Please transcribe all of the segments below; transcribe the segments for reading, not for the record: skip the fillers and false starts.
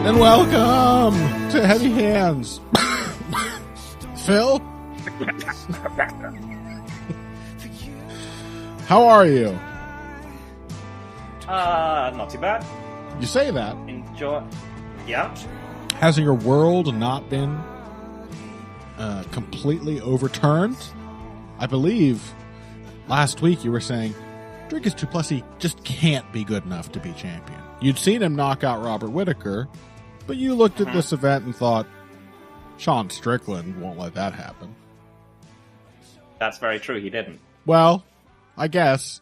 And welcome to Heavy Hands. Phil? How are you? Not too bad. You say that. Enjoy. Yeah. Has your world not been completely overturned? I believe last week you were saying Dricus du Plessis just can't be good enough to be champion. You'd seen him knock out Robert Whittaker, but you looked at this event and thought, Sean Strickland won't let that happen. That's very true, he didn't. Well, I guess.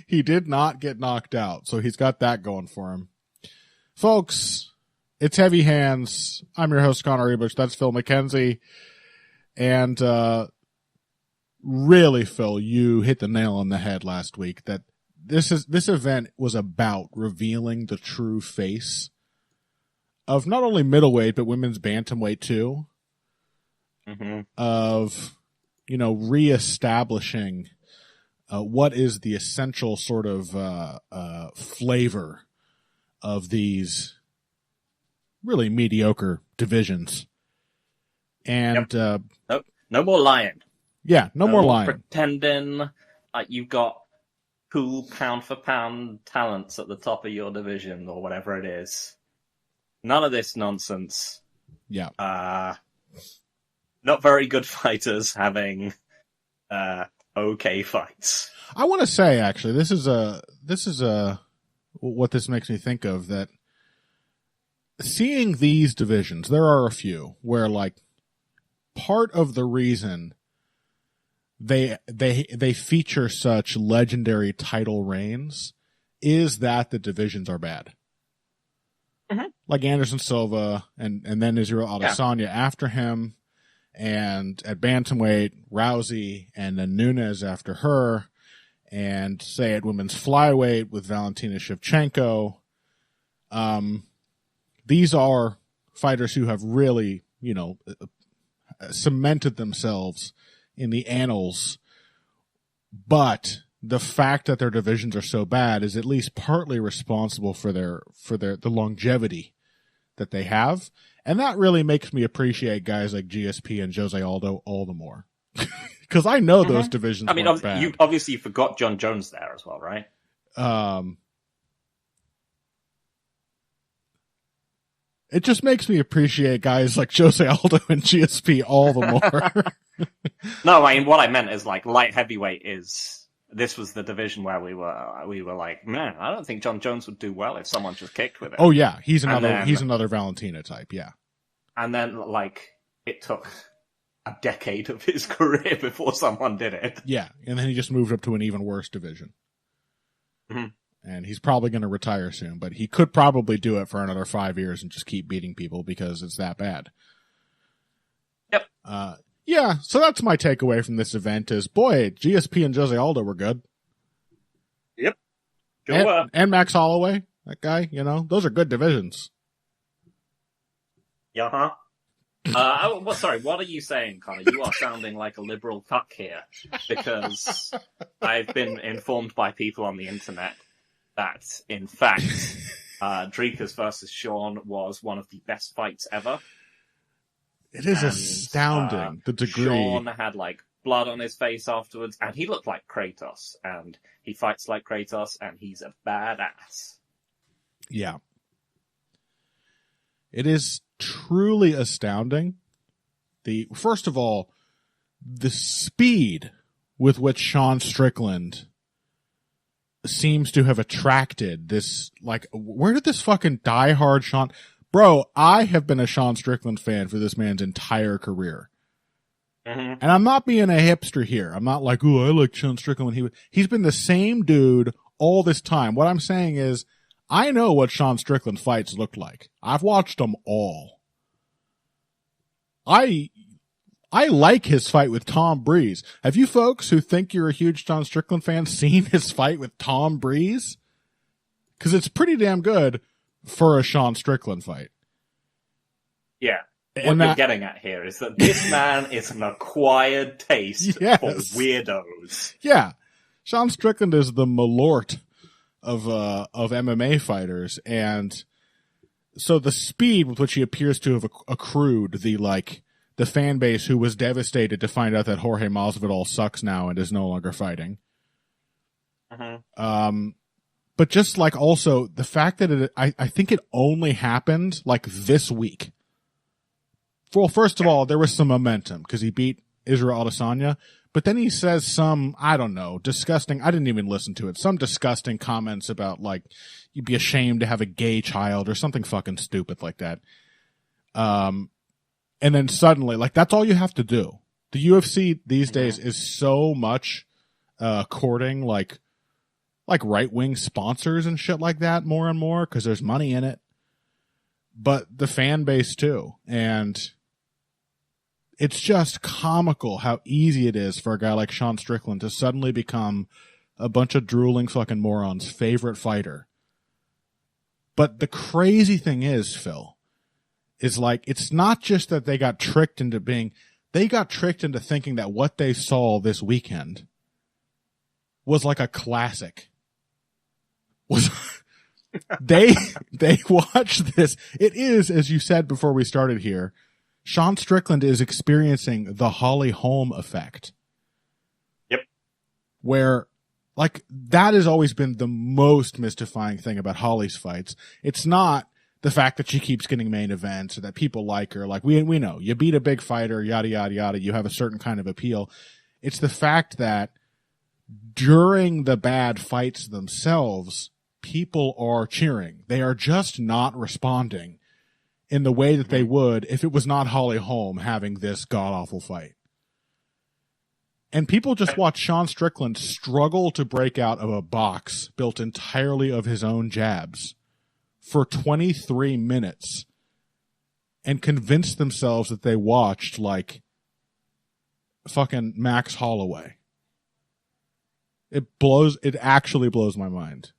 He did not get knocked out, so he's got that going for him. Folks, it's Heavy Hands. I'm your host, Connor Ebush. That's Phil McKenzie. And really, Phil, you hit the nail on the head last week that this event was about revealing the true face of not only middleweight, but women's bantamweight too. Mm-hmm. Of, reestablishing what is the essential sort of flavor of these really mediocre divisions. And no more lying. Yeah, no more lying. Pretending like you've got cool pound for pound talents at the top of your division or whatever it is. None of this nonsense. Yeah. Not very good fighters having okay fights. I want to say, actually, this is what this makes me think of, that seeing these divisions, there are a few where, like, part of the reason they feature such legendary title reigns is that the divisions are bad. Mm-hmm. Like Anderson Silva and then Israel Adesanya after him, and at bantamweight, Rousey, and then Nunes after her, and say at women's flyweight with Valentina Shevchenko. These are fighters who have really, cemented themselves in the annals, but the fact that their divisions are so bad is at least partly responsible for the longevity that they have. And that really makes me appreciate guys like GSP and Jose Aldo all the more. Because I know those divisions weren't bad. You obviously forgot John Jones there as well, right? It just makes me appreciate guys like Jose Aldo and GSP all the more. No, I mean, what I meant is, like, light heavyweight this was the division where we were like, man, I don't think John Jones would do well if someone just kicked with him. Oh yeah, he's another Valentina type, yeah. And then, like, it took a decade of his career before someone did it. Yeah, and then he just moved up to an even worse division. Mm-hmm. And he's probably going to retire soon, but he could probably do it for another 5 years and just keep beating people because it's that bad. Yep. Yeah, so that's my takeaway from this event is, boy, GSP and Jose Aldo were good. Yep. Sure. And Max Holloway, that guy, those are good divisions. Yeah, sorry, what are you saying, Connor? You are sounding like a liberal cuck here, because I've been informed by people on the internet that, in fact, Dricus versus Sean was one of the best fights ever. It is astounding, the degree. Sean had, like, blood on his face afterwards, and he looked like Kratos, and he fights like Kratos, and he's a badass. Yeah. It is truly astounding. First of all, the speed with which Sean Strickland seems to have attracted this, like, where did this fucking diehard Sean... Bro, I have been a Sean Strickland fan for this man's entire career. Mm-hmm. And I'm not being a hipster here. I'm not like, I like Sean Strickland when he's been the same dude all this time. What I'm saying is, I know what Sean Strickland fights look like. I've watched them all. I like his fight with Tom Breeze. Have you folks who think you're a huge Sean Strickland fan seen his fight with Tom Breeze? Because it's pretty damn good for a Sean Strickland fight. Yeah. What you're getting at here is that this man is an acquired taste for weirdos. Yeah. Sean Strickland is the Malott of MMA fighters, and so the speed with which he appears to have accrued, the fan base who was devastated to find out that Jorge Masvidal sucks now and is no longer fighting. But just like also the fact that I think it only happened like this week. Well, first of all, there was some momentum because he beat Israel Adesanya, but then he says some, I don't know, disgusting, I didn't even listen to it, some disgusting comments about like, you'd be ashamed to have a gay child or something fucking stupid like that. And then suddenly, like, that's all you have to do. The UFC these days is so much courting like right-wing sponsors and shit like that more and more because there's money in it. But the fan base too. And it's just comical how easy it is for a guy like Sean Strickland to suddenly become a bunch of drooling fucking morons' favorite fighter. But the crazy thing is, Phil, is like, it's not just that they got tricked into thinking that what they saw this weekend was like a classic. They watched this. It is, as you said before we started here, Sean Strickland is experiencing the Holly Holm effect. Yep. Where, like, that has always been the most mystifying thing about Holly's fights. It's not the fact that she keeps getting main events or that people like her. Like, we know, you beat a big fighter, yada, yada, yada, you have a certain kind of appeal. It's the fact that during the bad fights themselves, people are cheering. They are just not responding in the way that they would if it was not Holly Holm having this god-awful fight. And people just watch Sean Strickland struggle to break out of a box built entirely of his own jabs for 23 minutes and convince themselves that they watched, like, fucking Max Holloway. It actually blows my mind.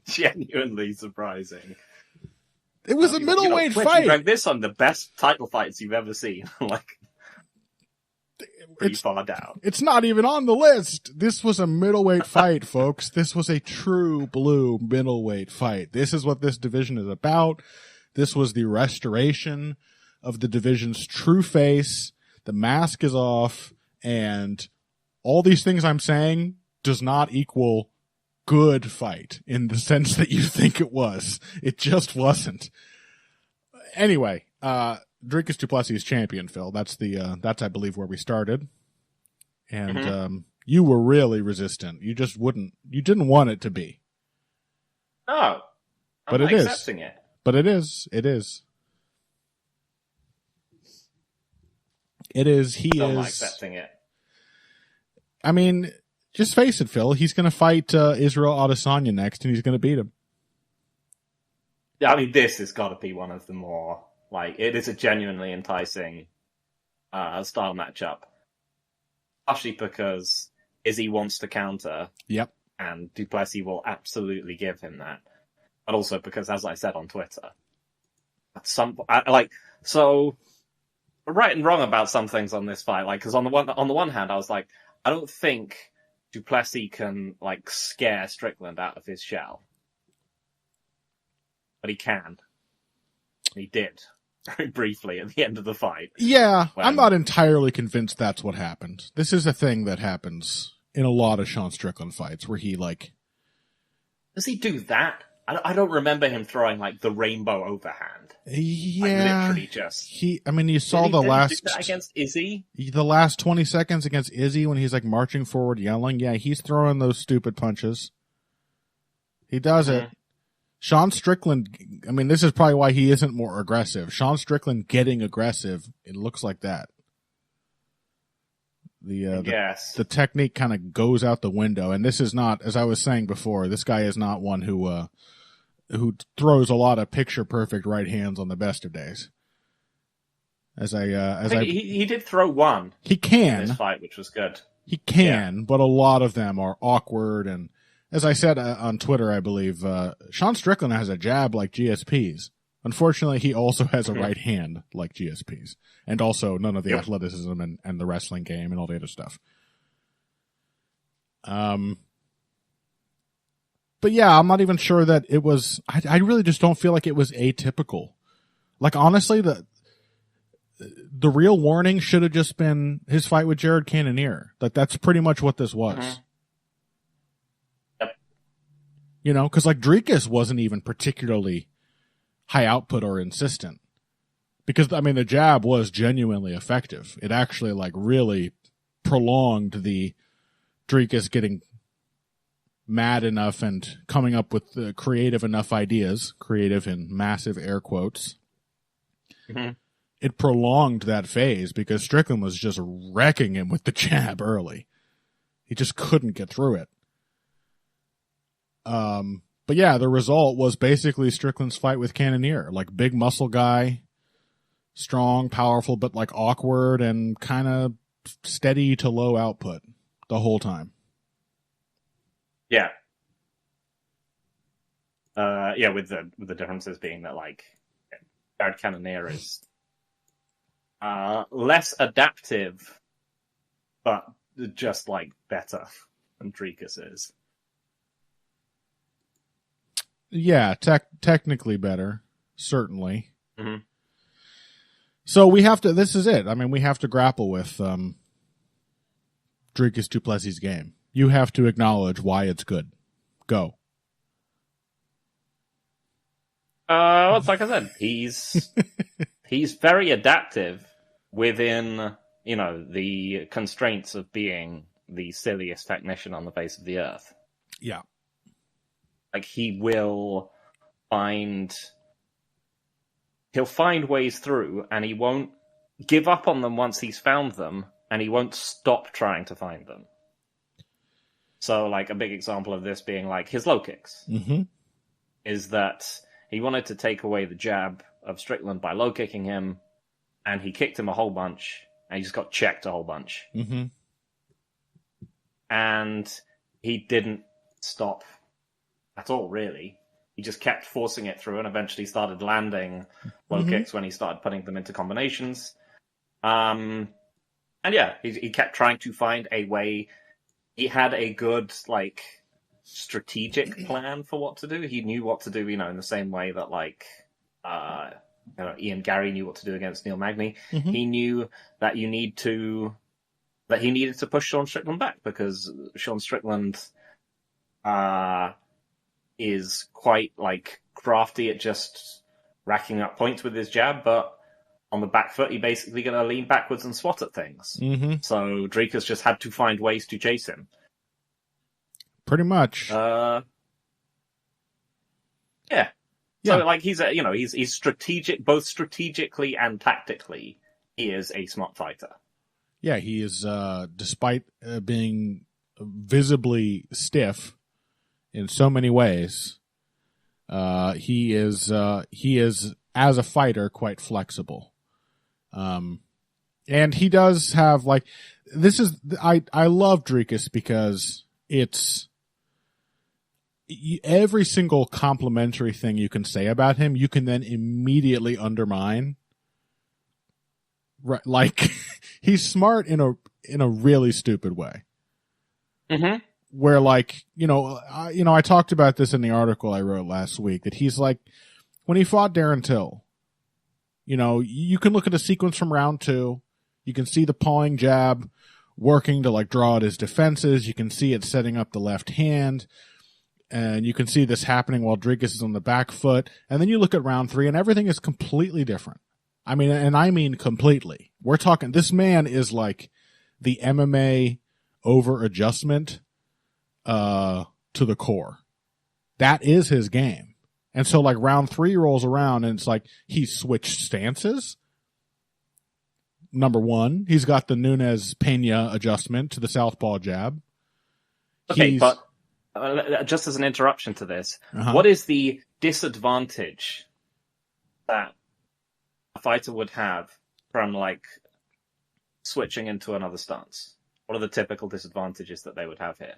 Genuinely surprising. It was a middleweight fight. You rank this on the best title fights you've ever seen. Like, pretty far down. It's not even on the list. This was a middleweight fight, folks. This was a true blue middleweight fight. This is what this division is about. This was the restoration of the division's true face. The mask is off, and all these things I'm saying does not equal good fight in the sense that you think it was. It just wasn't. Anyway, Dricus du Plessis is champion, Phil. That's I believe where we started. And you were really resistant. You didn't want it to be. No. But I'm it is. accepting it. But it is. It is. It is. He Still is. not accepting it. I mean, just face it, Phil. He's going to fight Israel Adesanya next, and he's going to beat him. Yeah, I mean, this has got to be one of the more, like, it is a genuinely enticing style matchup. Partially because Izzy wants to counter. Yep. And du Plessis will absolutely give him that. But also because, as I said on Twitter, so right and wrong about some things on this fight. Like, because on the one hand, I was like, I don't think du Plessis can, like, scare Strickland out of his shell. But he can. He did. Very briefly at the end of the fight. Yeah, I'm not entirely convinced that's what happened. This is a thing that happens in a lot of Sean Strickland fights where he, like... Does he do that? I don't remember him throwing, like, the rainbow overhand. Yeah. Like, literally just... you saw the last... Did he do that against Izzy? The last 20 seconds against Izzy when he's, like, marching forward yelling. Yeah, he's throwing those stupid punches. He does it. Sean Strickland, I mean, this is probably why he isn't more aggressive. Sean Strickland getting aggressive, it looks like that. The technique kind of goes out the window, and this is not, as I was saying before, this guy is not one who throws a lot of picture perfect right hands on the best of days. He did throw one. He can in this fight, which was good. He can, but a lot of them are awkward, and as I said on Twitter, I believe Sean Strickland has a jab like GSP's. Unfortunately, he also has a right hand like GSP's, and also none of the athleticism and the wrestling game and all the other stuff. But yeah, I'm not even sure that it was. I really just don't feel like it was atypical. Like honestly, the real warning should have just been his fight with Jared Cannonier. Like that's pretty much what this was. Mm-hmm. Yep. You know, because like Dricus wasn't even particularly high output or insistent. Because I mean, the jab was genuinely effective. It actually like really prolonged the Dricus getting mad enough and coming up with creative enough ideas, creative in massive air quotes. Mm-hmm. It prolonged that phase because Strickland was just wrecking him with the jab early. He just couldn't get through it. But yeah, the result was basically Strickland's fight with Cannonier. Like big muscle guy, strong, powerful, but like awkward and kind of steady to low output the whole time. Yeah. Yeah, with the differences being that like Jared Cannonier is less adaptive, but just like better than Dricus is. Yeah, technically better, certainly. Mm-hmm. So we have to. This is it. I mean, we have to grapple with Dricus du Plessis' game. You have to acknowledge why it's good. Go. Well, it's like I said, he's very adaptive within, you know, the constraints of being the silliest technician on the face of the earth. Yeah. Like he'll find ways through, and he won't give up on them once he's found them, and he won't stop trying to find them. So, like, a big example of this being, like, his low kicks. Mm-hmm. Is that he wanted to take away the jab of Strickland by low kicking him, and he kicked him a whole bunch, and he just got checked a whole bunch. Mm-hmm. And he didn't stop at all, really. He just kept forcing it through and eventually started landing low kicks when he started putting them into combinations. And yeah, he kept trying to find a way. He had a good, like, strategic plan for what to do. He knew what to do, you know, in the same way that, like, Ian Gary knew what to do against Neil Magny. Mm-hmm. He knew that he needed to push Sean Strickland back because Sean Strickland is quite, like, crafty at just racking up points with his jab, but on the back foot, he basically going to lean backwards and swat at things. Mm-hmm. So Dricus just had to find ways to chase him. Pretty much. Yeah. So, like, he's strategic, both strategically and tactically, he is a smart fighter. Yeah, he is, despite being visibly stiff in so many ways, he is, as a fighter, quite flexible. And he does have, like, I love Dricus because it's every single complimentary thing you can say about him, you can then immediately undermine. Right, like he's smart in a really stupid way. Mm-hmm. Where, like, I talked about this in the article I wrote last week, that he's like, when he fought Darren Till, you can look at a sequence from round 2. You can see the pawing jab working to, like, draw at his defenses. You can see it setting up the left hand. And you can see this happening while Dricus is on the back foot. And then you look at round 3 and everything is completely different. I mean completely. We're talking, this man is like the MMA over adjustment to the core. That is his game. And so, like, round 3 rolls around and it's like he switched stances. Number 1, he's got the Nunes Pena adjustment to the southpaw jab. Okay, but just as an interruption to this, what is the disadvantage that a fighter would have from, like, switching into another stance? What are the typical disadvantages that they would have here?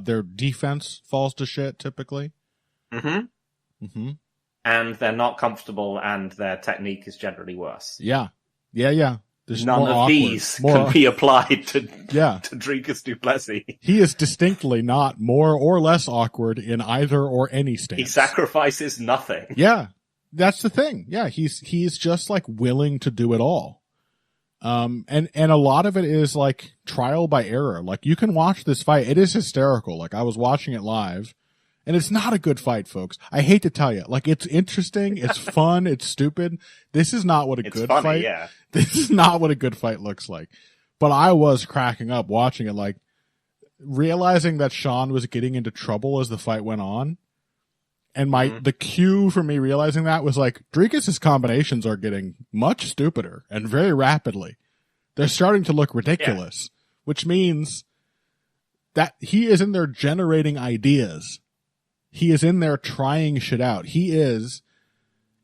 Their defense falls to shit, typically. Mm-hmm. Mm-hmm. And they're not comfortable, and their technique is generally worse. Yeah. There's none more of awkward, these more, can be applied to yeah. Dricus du Plessis. He is distinctly not more or less awkward in either or any stance. He sacrifices nothing. Yeah, that's the thing. Yeah, he's just like willing to do it all. And a lot of it is like trial by error. Like you can watch this fight. It is hysterical. Like I was watching it live and it's not a good fight, folks. I hate to tell you, like it's interesting. It's fun. It's stupid. This is not what a good funny, fight. Yeah. This is not what a good fight looks like. But I was cracking up watching it, like realizing that Sean was getting into trouble as the fight went on. And the cue for me realizing that was like, Dricus's combinations are getting much stupider and very rapidly. They're starting to look ridiculous, which means that he is in there generating ideas. He is in there trying shit out. He is,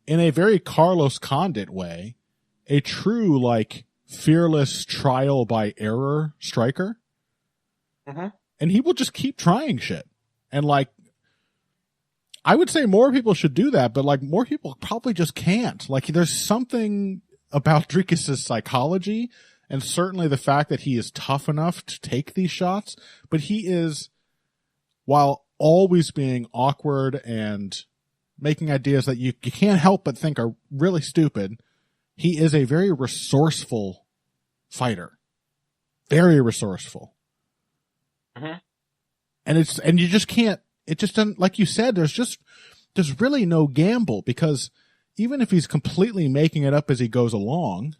in a very Carlos Condit way, a true, like, fearless trial by error striker. Mm-hmm. And he will just keep trying shit. And, like, I would say more people should do that, but like more people probably just can't. Like there's something about Dricus's psychology and certainly the fact that he is tough enough to take these shots, but he is, while always being awkward and making ideas that you can't help but think are really stupid, he is a very resourceful fighter. Very resourceful. Mm-hmm. And you just can't, it just doesn't, like you said, there's really no gamble because even if he's completely making it up as he goes along,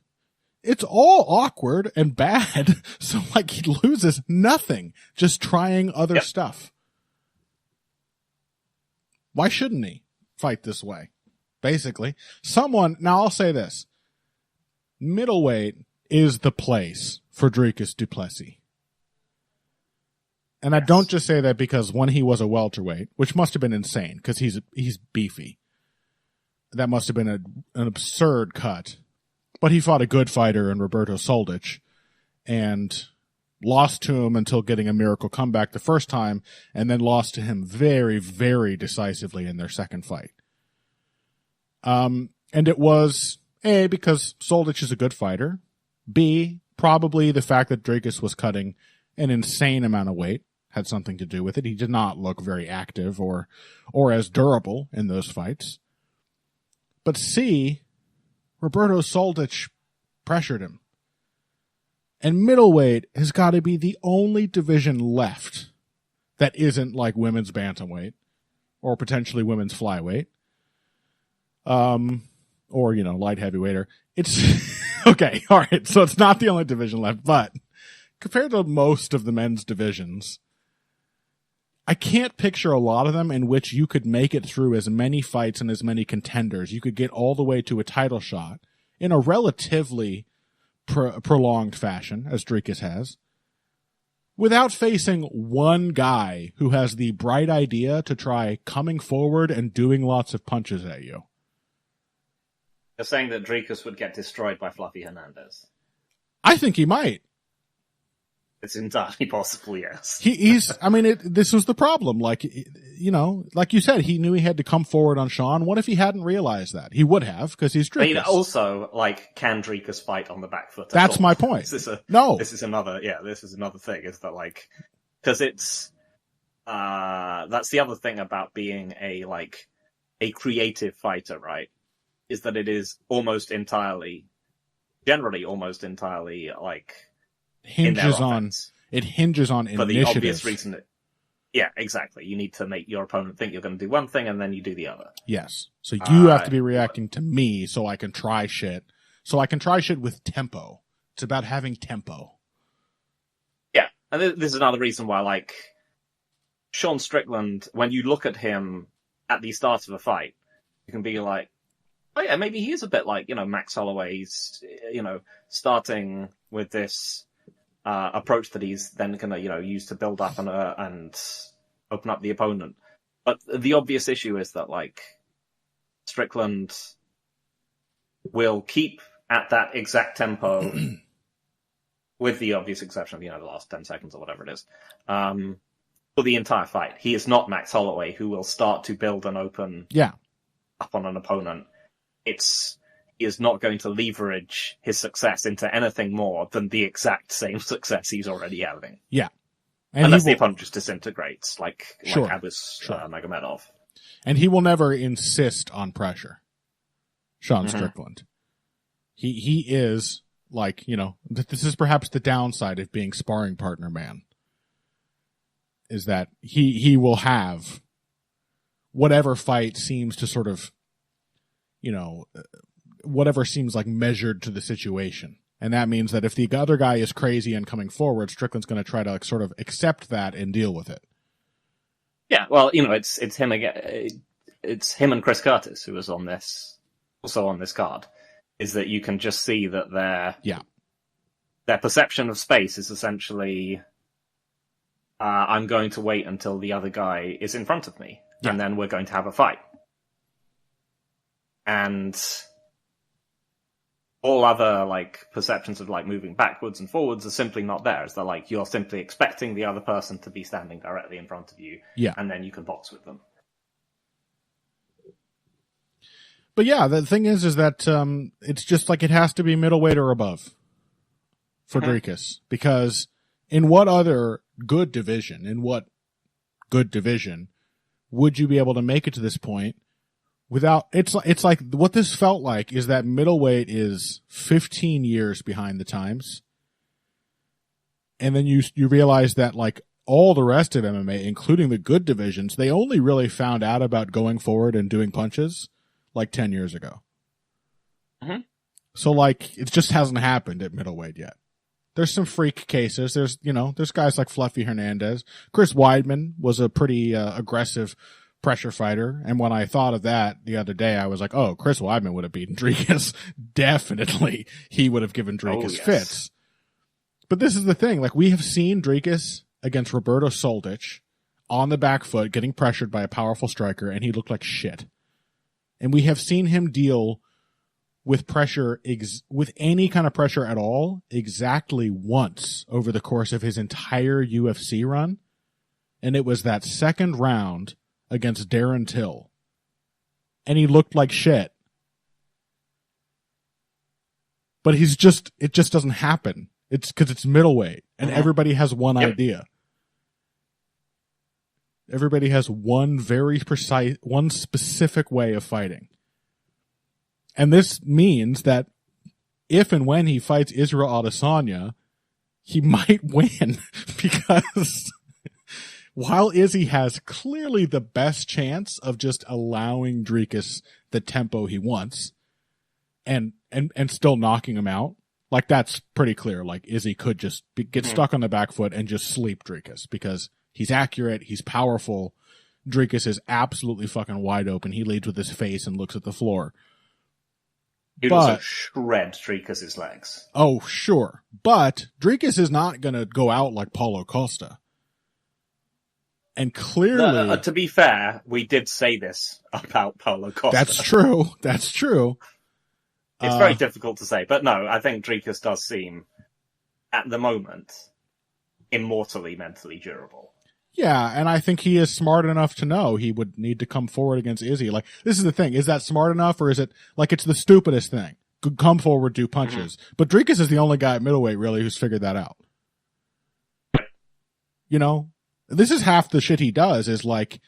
it's all awkward and bad. So like he loses nothing just trying other stuff. Why shouldn't he fight this way? Basically, now I'll say this. Middleweight is the place for Dricus du Plessis. And I don't just say that because when he was a welterweight, which must have been insane because he's beefy. That must have been an absurd cut. But he fought a good fighter in Roberto Soldic and lost to him until getting a miracle comeback the first time and then lost to him very, very decisively in their second fight. And it was A, because Soldic is a good fighter. B, probably the fact that Dricus was cutting an insane amount of weight had something to do with it. He did not look very active or as durable in those fights. But C, Roberto Soldic pressured him. And middleweight has got to be the only division left that isn't like women's bantamweight or potentially women's flyweight. Or, light heavyweight. It's okay. All right. So it's not the only division left, but compared to most of the men's divisions, I can't picture a lot of them in which you could make it through as many fights and as many contenders. You could get all the way to a title shot in a relatively prolonged fashion, as Dricus has, without facing one guy who has the bright idea to try coming forward and doing lots of punches at you. You're saying that Dricus would get destroyed by Fluffy Hernandez? I think he might. It's entirely possible, yes. This was the problem. Like, like you said, he knew he had to come forward on Sean. What if he hadn't realized that? He would have, because he's Dricus. Also, can Dricus fight on the back foot? That's my point. This is another thing, is that, because it's, that's the other thing about being a creative fighter, right? Is that it is generally almost entirely, hinges on initiative. For the obvious reason yeah, exactly. You need to make your opponent think you're going to do one thing and then you do the other. Yes. So you have to be reacting to me so I can try shit. So I can try shit with tempo. It's about having tempo. Yeah. And this is another reason why, Sean Strickland, when you look at him at the start of a fight, you can be like, oh yeah, maybe he is a bit like, Max Holloway's, starting with this approach that he's then going to, use to build up and open up the opponent. But the obvious issue is that, Strickland will keep at that exact tempo, with the obvious exception of, the last 10 seconds or whatever it is, for the entire fight. He is not Max Holloway, who will start to build and open up on an opponent. It's he is not going to leverage his success into anything more than the exact same success he's already having. Yeah. Unless the opponent just disintegrates, like Abbas Magomedov. And he will never insist on pressure, Sean Strickland. He is, like, this is perhaps the downside of being sparring partner man, is that he will have whatever fight seems to sort of, whatever seems like measured to the situation. And that means that if the other guy is crazy and coming forward, Strickland's going to try to like sort of accept that and deal with it. Yeah, well, it's him again. It's him and Chris Curtis who was also on this card. Is that you can just see that their perception of space is essentially, I'm going to wait until the other guy is in front of me, and then we're going to have a fight. And all other like perceptions of like moving backwards and forwards are simply not there. It's like you're simply expecting the other person to be standing directly in front of you, and then you can box with them. But yeah, the thing is that it's just like it has to be middleweight or above for Dricus, because in what good division would you be able to make it to this point without? It's like what this felt like is that middleweight is 15 years behind the times, and then you realize that like all the rest of MMA, including the good divisions, they only really found out about going forward and doing punches like 10 years ago. So like it just hasn't happened at middleweight yet. There's some freak cases. There's guys like Fluffy Hernandez. Chris Weidman was a pretty aggressive pressure fighter. And when I thought of that the other day, I was like, oh, Chris Weidman would have beaten Dricus. Definitely he would have given Dricus fits. But this is the thing. Like, we have seen Dricus against Roberto Soldic on the back foot getting pressured by a powerful striker, and he looked like shit. And we have seen him deal with pressure, with any kind of pressure at all, exactly once over the course of his entire UFC run. And it was that second round against Darren Till. And he looked like shit. But it just doesn't happen. It's because it's middleweight, and everybody has one idea. Everybody has one very precise, one specific way of fighting. And this means that if and when he fights Israel Adesanya, he might win, because while Izzy has clearly the best chance of just allowing Dricus the tempo he wants and still knocking him out, like, that's pretty clear. Like, Izzy could just get stuck on the back foot and just sleep Dricus, because he's accurate, he's powerful. Dricus is absolutely fucking wide open. He leads with his face and looks at the floor. He doesn't shred Dricus' legs. Oh, sure. But Dricus is not going to go out like Paulo Costa. And clearly... to be fair, we did say this about Paulo Costa. That's true. That's true. It's very difficult to say. But no, I think Dricus does seem, at the moment, immortally mentally durable. Yeah, and I think he is smart enough to know he would need to come forward against Izzy. Like, this is the thing. Is that smart enough, or is it, like, it's the stupidest thing? Come forward, do punches. But Dricus is the only guy at middleweight, really, who's figured that out. You know? This is half the shit he does, is like,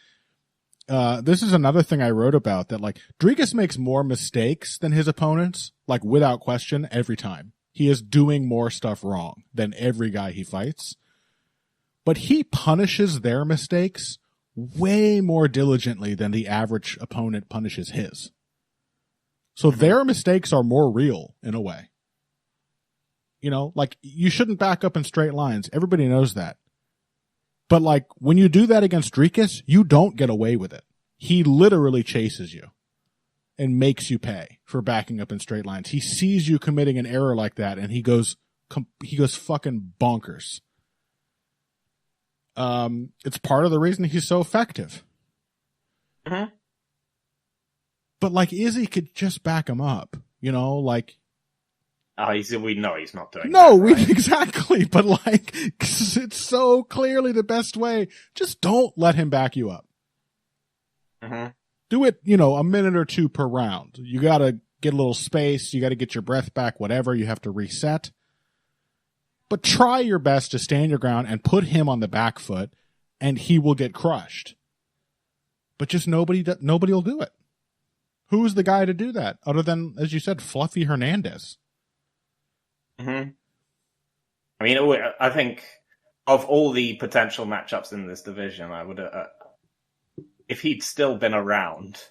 this is another thing I wrote about, that, like, Dricus makes more mistakes than his opponents, like, without question, every time. He is doing more stuff wrong than every guy he fights. But he punishes their mistakes way more diligently than the average opponent punishes his. So their mistakes are more real, in a way. You know, like, you shouldn't back up in straight lines. Everybody knows that. But, like, when you do that against Dricus, you don't get away with it. He literally chases you and makes you pay for backing up in straight lines. He sees you committing an error like that, and he goes fucking bonkers. It's part of the reason he's so effective. But, like, Izzy could just back him up, you know, like... we know he's not doing that, right? Exactly, but, like, it's so clearly the best way. Just don't let him back you up. Do it, a minute or two per round. You gotta get a little space, you got to get your breath back, whatever, you have to reset. But try your best to stand your ground and put him on the back foot, and he will get crushed. But just nobody will do it. Who's the guy to do that other than, as you said, Fluffy Hernandez? Mm-hmm. I mean, I think of all the potential matchups in this division, I would, if he'd still been around,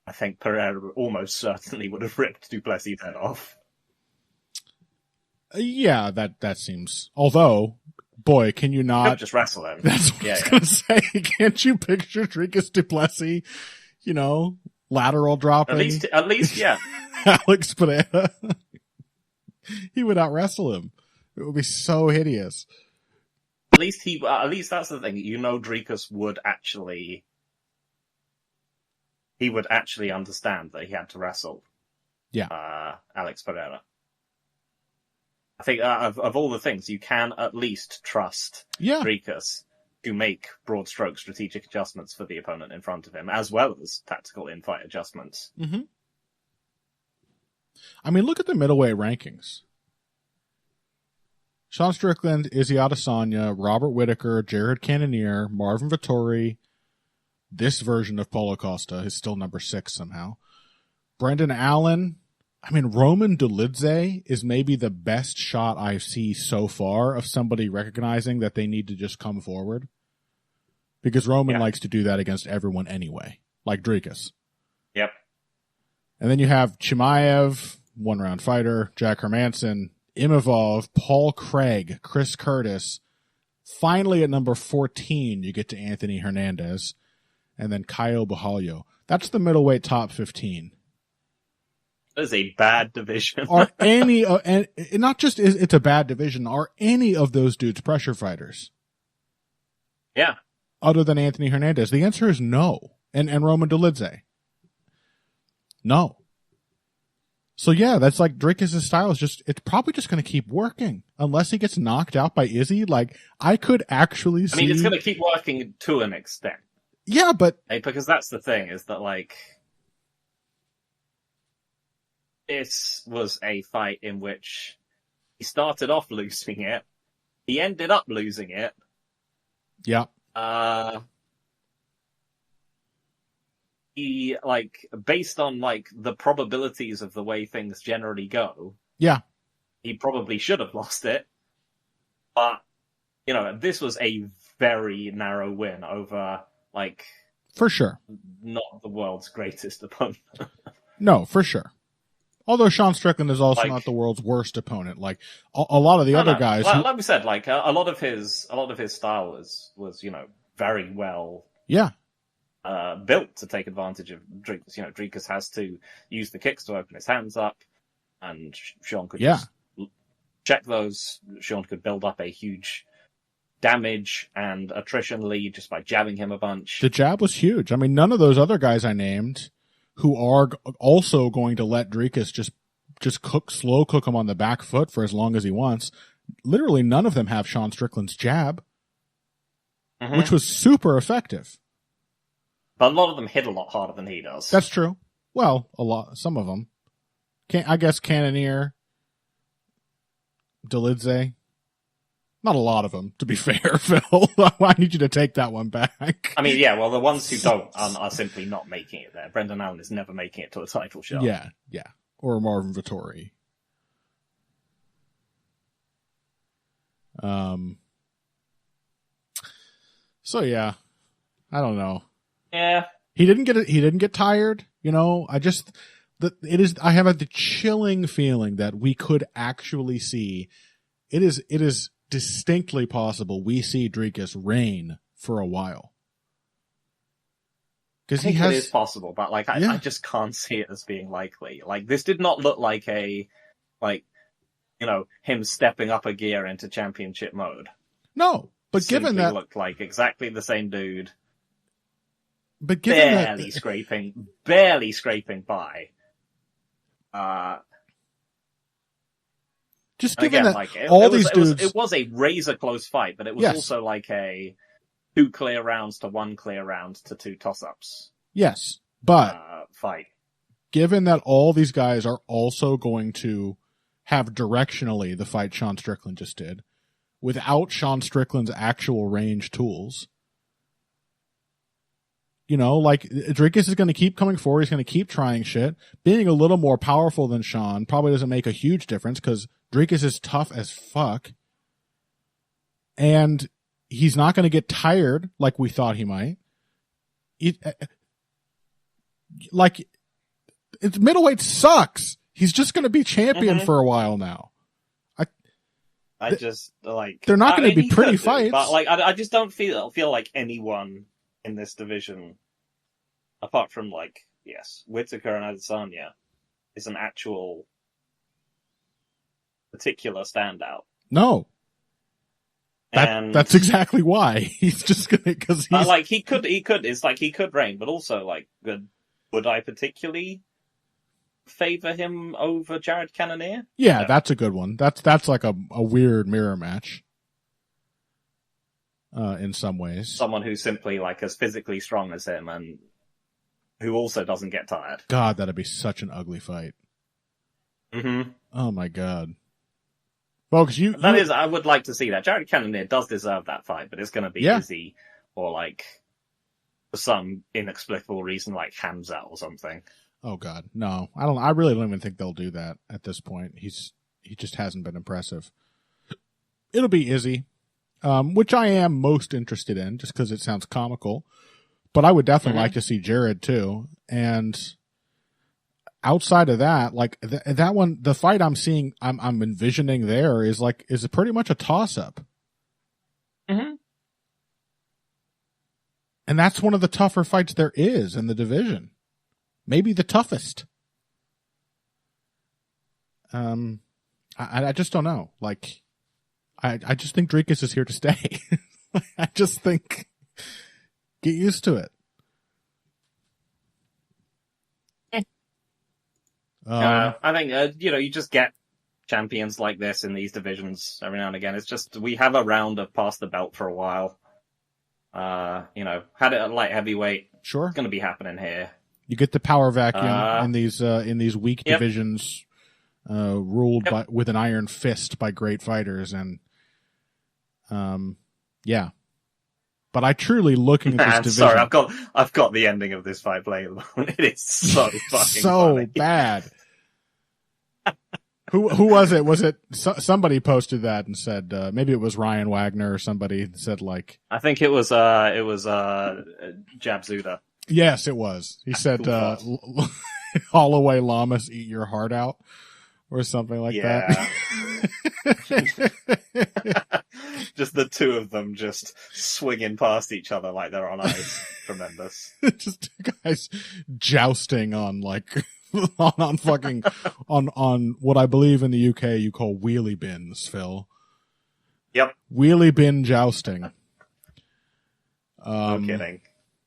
I think Pereira almost certainly would have ripped du Plessis' head off. Yeah, that seems. Although, boy, can you not just wrestle him? That's what I was gonna say. Can't you picture Dricus du Plessis? Lateral dropping. At least, yeah. Alex Pereira. He would out wrestle him. It would be so hideous. At least that's the thing. Dricus would actually. He would actually understand that he had to wrestle. Yeah. Alex Pereira. I think of all the things, you can at least trust Dricus to make broad stroke strategic adjustments for the opponent in front of him, as well as tactical in-fight adjustments. Mm-hmm. I mean, look at the middleweight rankings. Sean Strickland, Izzy Adesanya, Robert Whittaker, Jared Cannonier, Marvin Vettori. This version of Paulo Costa is still number 6 somehow. Brendan Allen. I mean, Roman Dolidze is maybe the best shot I've seen so far of somebody recognizing that they need to just come forward. Because Roman likes to do that against everyone anyway, like Dricus. Yep. And then you have Chimaev, one-round fighter, Jack Hermanson, Evloev, Paul Craig, Chris Curtis. Finally, at number 14, you get to Anthony Hernandez, and then Caio Borralho. That's the middleweight top 15. That is a bad division. Are any, and not just it's a bad division, are any of those dudes pressure fighters? Yeah. Other than Anthony Hernandez? The answer is no. And Roman Dolidze. No. So yeah, that's like Dricus' style is it's probably just going to keep working unless he gets knocked out by Izzy. Like, I could actually see. I mean, it's going to keep working to an extent. Yeah, but. Because that's the thing, is that, like, this was a fight in which he started off losing it. He ended up losing it. Yeah. He, like, based on, like, the probabilities of the way things generally go. Yeah. He probably should have lost it. But, this was a very narrow win over, like... For sure. Not the world's greatest opponent. No, for sure. Although Sean Strickland is also not the world's worst opponent. Like, a lot of the other guys... Like we said, like, a lot of his style was very well... Yeah. Built to take advantage of Dricus. Dricus has to use the kicks to open his hands up, and Sean could just check those. Sean could build up a huge damage and attrition lead just by jabbing him a bunch. The jab was huge. I mean, none of those other guys I named, who are also going to let Dricus just slow cook him on the back foot for as long as he wants. Literally, none of them have Sean Strickland's jab, which was super effective. But a lot of them hit a lot harder than he does. That's true. Well, some of them. I guess Cannonier, Dolidze. Not a lot of them, to be fair, Phil. I need you to take that one back. I mean, yeah, well, the ones who don't are simply not making it there. Brendan Allen is never making it to a title shot. Yeah. Or Marvin Vettori. So yeah, I don't know. Yeah, he didn't get tired. I have the chilling feeling that we could actually see. It is distinctly possible we see Dricus reign for a while. Because it is possible, but I just can't see it as being likely. Like, this did not look like him stepping up a gear into championship mode. No, but given that looked like exactly the same dude. But given barely scraping by. Just given again, that all these dudes... It was a razor close fight, but it was also like a 2 clear rounds to 1 clear round to 2 toss-ups. Yes, but... fight. given that all these guys are also going to have directionally the fight Sean Strickland just did, without Sean Strickland's actual range tools, you know, like Dricus is going to keep coming forward. He's going to keep trying shit. Being a little more powerful than Sean probably doesn't make a huge difference because Dricus is tough as fuck. And he's not going to get tired like we thought he might. Middleweight sucks. He's just going to be champion for a while now. I just like they're not going to be pretty fights, but like I just don't feel like anyone in this division, apart from like Whittaker and Adesanya, is an actual particular standout. No, that's exactly why he's just gonna because he's like he could it's like he could reign, but also like would I particularly favor him over Jared Cannonier? Yeah, no. That's a good one. That's like a weird mirror match. In some ways, someone who's simply like as physically strong as him and who also doesn't get tired. God, that'd be such an ugly fight. Mm-hmm. Oh my God, folks, I would like to see that. Jared Cannonier does deserve that fight, but it's going to be easy or like for some inexplicable reason, like Hamza or something. Oh God, no, I really don't even think they'll do that at this point. He just hasn't been impressive. It'll be Izzy. Which I am most interested in just because it sounds comical, but I would definitely like to see Jared too. And outside of that, like that one, the fight I'm envisioning there is pretty much a toss up. Mm-hmm. And that's one of the tougher fights there is in the division. Maybe the toughest. I just don't know. Like, I just think Dricus is here to stay. I just think get used to it. I think, you just get champions like this in these divisions every now and again. It's just, we have a round of pass the belt for a while. Had it at light heavyweight. Sure. It's going to be happening here. You get the power vacuum in these weak divisions, ruled with an iron fist by great fighters. And, but I truly looking at this division. Sorry, I've got the ending of this fight playing at the moment. It is so fucking funny. Bad. Who was it? Was it somebody posted that and said maybe it was Ryan Wagner or somebody said like I think it was Jabzuda. Yes, it was. He said Holloway Lamas eat your heart out or something like that. Just the two of them just swinging past each other like they're on ice. Tremendous. Just two guys jousting on like on fucking on what I believe in the UK you call wheelie bins, Phil. Yep. Wheelie bin jousting. No kidding.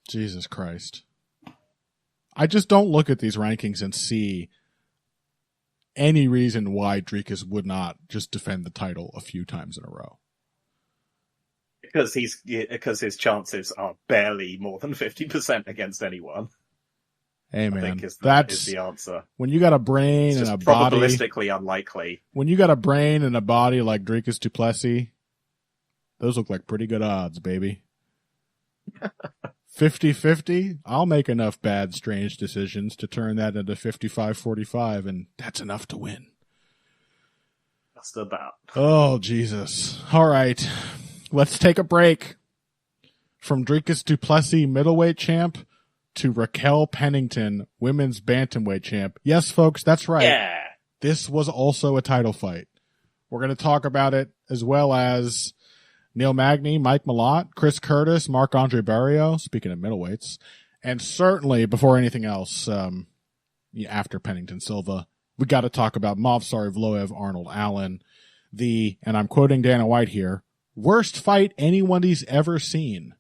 Jesus Christ. I just don't look at these rankings and see any reason why Dricus would not just defend the title a few times in a row. Because his chances are barely more than 50% against anyone. Hey man, I think is the answer. When you got a brain and a body, probabilistically unlikely. When you got a brain and a body like Dricus du Plessis, those look like pretty good odds, baby. 50-50, I'll make enough bad, strange decisions to turn that into 55-45, and that's enough to win. Just about. Oh, Jesus. All right. Let's take a break. From Dricus du Plessis, middleweight champ, to Raquel Pennington, women's bantamweight champ. Yes, folks, that's right. Yeah. This was also a title fight. We're going to talk about it as well as Neil Magny, Mike Malott, Chris Curtis, marc-andre Barriault, speaking of middleweights, and certainly before anything else, after Pennington Silva, we got to talk about Movsar Evloev, Arnold Allen, and I'm quoting Dana White here, worst fight anybody's ever seen.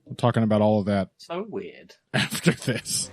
We're talking about all of that. So weird. After this.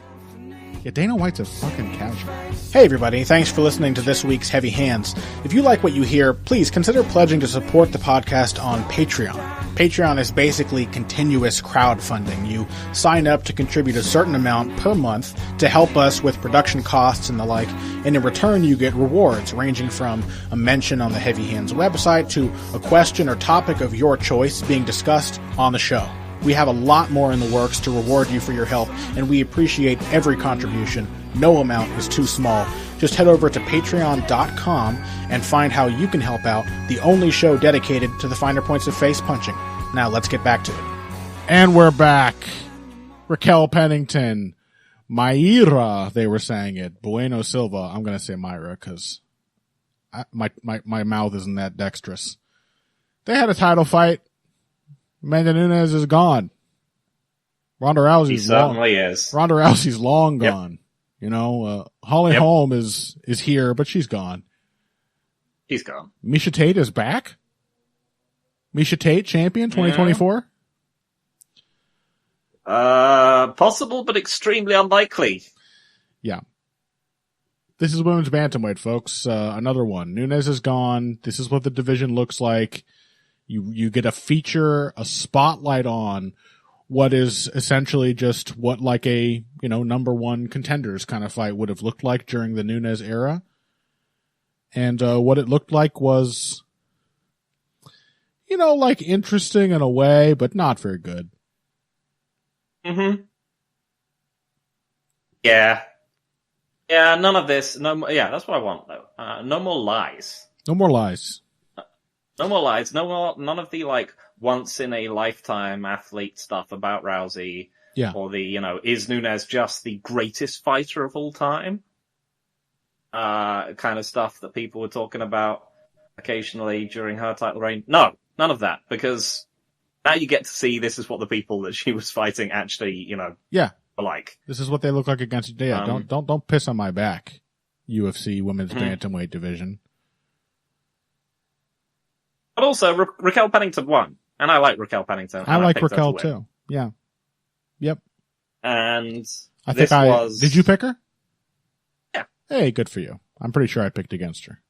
Yeah, Dana White's a fucking casual. Hey everybody, thanks for listening to this week's Heavy Hands. If you like what you hear, please consider pledging to support the podcast on Patreon. Patreon is basically continuous crowdfunding. You sign up to contribute a certain amount per month to help us with production costs and the like, and in return you get rewards ranging from a mention on the Heavy Hands website to a question or topic of your choice being discussed on the show. We have a lot more in the works to reward you for your help, and we appreciate every contribution. No amount is too small. Just head over to patreon.com and find how you can help out, the only show dedicated to the finer points of face punching. Now let's get back to it. And we're back. Raquel Pennington. Mayra, they were saying it. Bueno Silva. I'm going to say Mayra because my mouth isn't that dexterous. They had a title fight. Amanda Nunes is gone. Ronda Rousey's certainly is. Ronda Rousey's long gone. You know, Holly Holm is here, but she's gone. She's gone. Miesha Tate is back. Miesha Tate, champion 2024. Possible, but extremely unlikely. Yeah. This is women's bantamweight, folks. Another one. Nunes is gone. This is what the division looks like. You get a feature, a spotlight on what is essentially just what like a, you know, number one contenders kind of fight would have looked like during the Nunes era. And what it looked like was, you know, like interesting in a way, but not very good. Mm-hmm. Yeah. Yeah, none of this. That's what I want, though. No more lies. No more lies. No more lies. None of the, like, once-in-a-lifetime athlete stuff about Rousey. Yeah. Or the, you know, is Nunes just the greatest fighter of all time? Kind of stuff that people were talking about occasionally during her title reign. No, none of that. Because now you get to see this is what the people that she was fighting actually, you know, are like. This is what they look like against you. Yeah, don't piss on my back, UFC women's bantamweight division. But also, Raquel Pennington won. And I like Raquel Pennington. I like Raquel too. Yeah. Yep. And did you pick her? Yeah. Hey, good for you. I'm pretty sure I picked against her.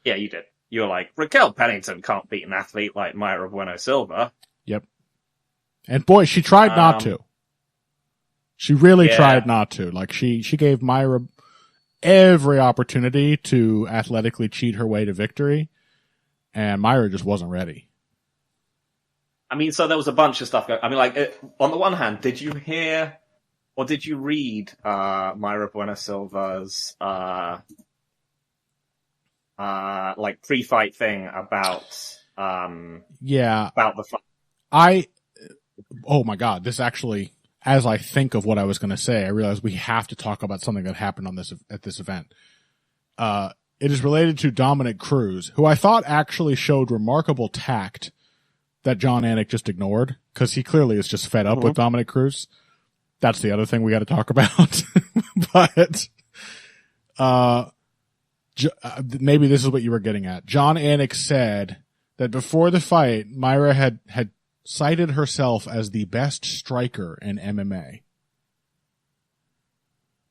Yeah, you did. You were like, Raquel Pennington can't beat an athlete like Mayra Bueno Silva. Yep. And boy, she tried not to. She really tried not to. Like, she gave Mayra every opportunity to athletically cheat her way to victory. And Mayra just wasn't ready. I mean, so there was a bunch of stuff going. I mean, like, on the one hand, did you hear or did you read Mayra Bueno Silva's like pre-fight thing about about the fight? Oh my God, this actually, as I think of what I was going to say, I realize we have to talk about something that happened at this event. It is related to Dominick Cruz, who I thought actually showed remarkable tact that John Anik just ignored, because he clearly is just fed up with Dominick Cruz. That's the other thing we got to talk about. But maybe this is what you were getting at. John Anik said that before the fight, Mayra had cited herself as the best striker in MMA.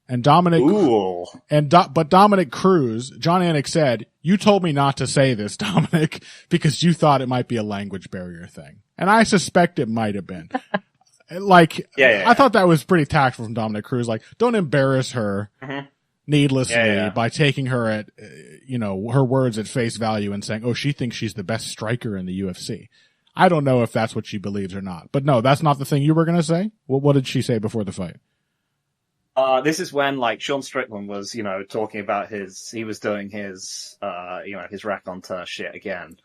And Dominick Cruz, John Anik said, "You told me not to say this, Dominick, because you thought it might be a language barrier thing." And I suspect it might have been. I thought that was pretty tactful from Dominick Cruz. Like, don't embarrass her needlessly by taking her at, her words at face value and saying, "Oh, she thinks she's the best striker in the UFC." I don't know if that's what she believes or not. But no, that's not the thing you were going to say. What did she say before the fight? This is when, like, Sean Strickland was, talking about he was doing his, his raconteur shit again.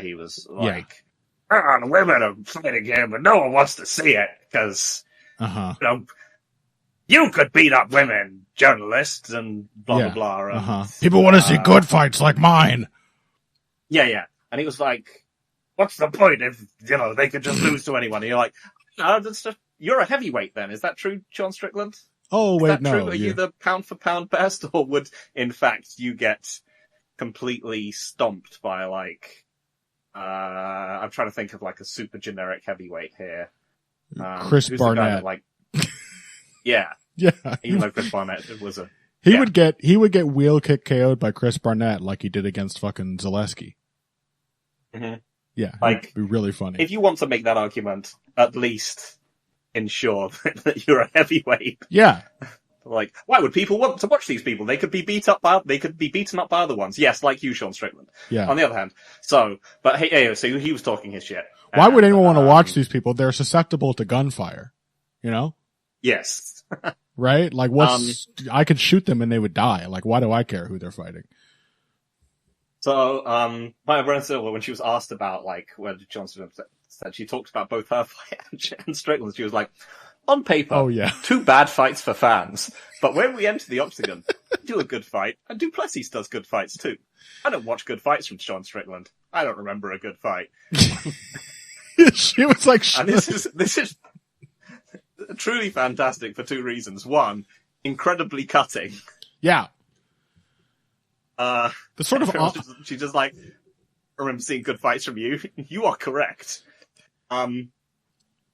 He was like, the women are fighting him, but no one wants to see it, because, you could beat up women, journalists, and blah, blah, blah. And, people want to see good fights like mine. Yeah. And he was like, what's the point if, they could just lose to anyone? And you're like, no, that's just, you're a heavyweight then. Is that true, Sean Strickland? Oh, wait, no. True? Are you the pound for pound best, or would, in fact, you get completely stomped by, like, I'm trying to think of, like, a super generic heavyweight here. Chris Barnett. Yeah. Yeah. Even though Chris Barnett was a... He would get wheel kick KO'd by Chris Barnett like he did against fucking Zaleski. Mm-hmm. Yeah. Like, it'd be really funny. If you want to make that argument, at least ensure that you're a heavyweight. Yeah. Like, why would people want to watch these people? They could be beaten up by other ones. Yes, like you, Sean Strickland. Yeah. On the other hand, so he was talking his shit. Why would anyone want to watch these people? They're susceptible to gunfire. You know? Yes. Right? Like, I could shoot them and they would die. Like, why do I care who they're fighting? So, my friend Silva, when she was asked about, like, whether Johnson said, she talked about both her fight and Strickland's. She was like, on paper, 2 bad fights for fans. But when we enter the octagon, we do a good fight, and Plessis does good fights too. I don't watch good fights from Sean Strickland. I don't remember a good fight. She was like, and this is truly fantastic for 2 reasons. One, incredibly cutting. Yeah. The sort of she just like, I remember seeing good fights from you. You are correct. But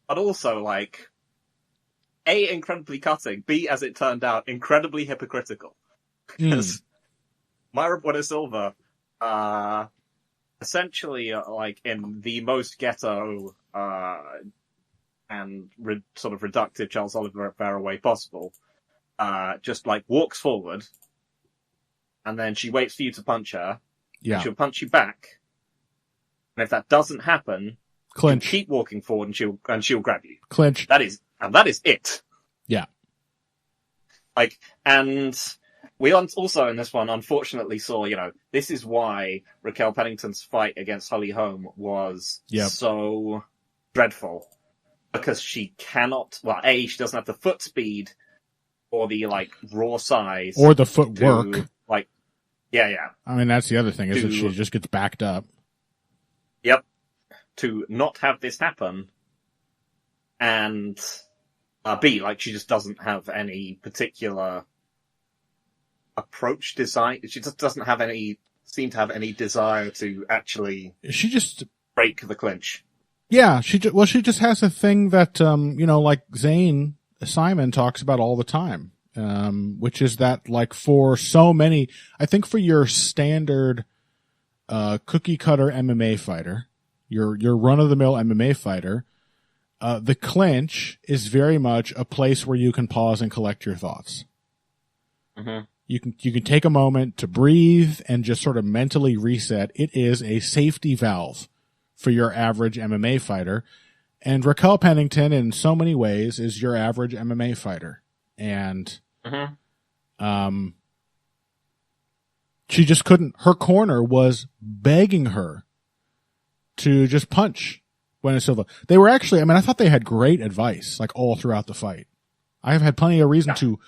also like, A, incredibly cutting. B, as it turned out, incredibly hypocritical. Because Mayra Bueno Silva, essentially, like in the most ghetto and sort of reductive Charles Oliveira way possible, just like walks forward, and then she waits for you to punch her. Yeah, she'll punch you back, and if that doesn't happen, clinch. Keep walking forward, and she'll grab you. Clinch. That is it. Yeah. Like, and we also in this one, unfortunately, saw, this is why Raquel Pennington's fight against Holly Holm was so dreadful. Because she cannot, A, she doesn't have the foot speed, or the, like, raw size. Or the footwork. Yeah. I mean, that's the other thing, is that she just gets backed up. Yep. To not have this happen, and B, like, she just doesn't have any particular approach design. She just doesn't seem to have any desire to actually break the clinch. Yeah, she just has a thing that, like Zane Simon talks about all the time, which is that, like, for so many, I think for your standard, cookie cutter MMA fighter, your run-of-the-mill MMA fighter, the clinch is very much a place where you can pause and collect your thoughts. Mm-hmm. You can take a moment to breathe and just sort of mentally reset. It is a safety valve for your average MMA fighter. And Raquel Pennington, in so many ways, is your average MMA fighter. And she just couldn't. Her corner was begging her to just punch Bueno Silva. They were actually, I thought they had great advice, like, all throughout the fight. I've had plenty of reason to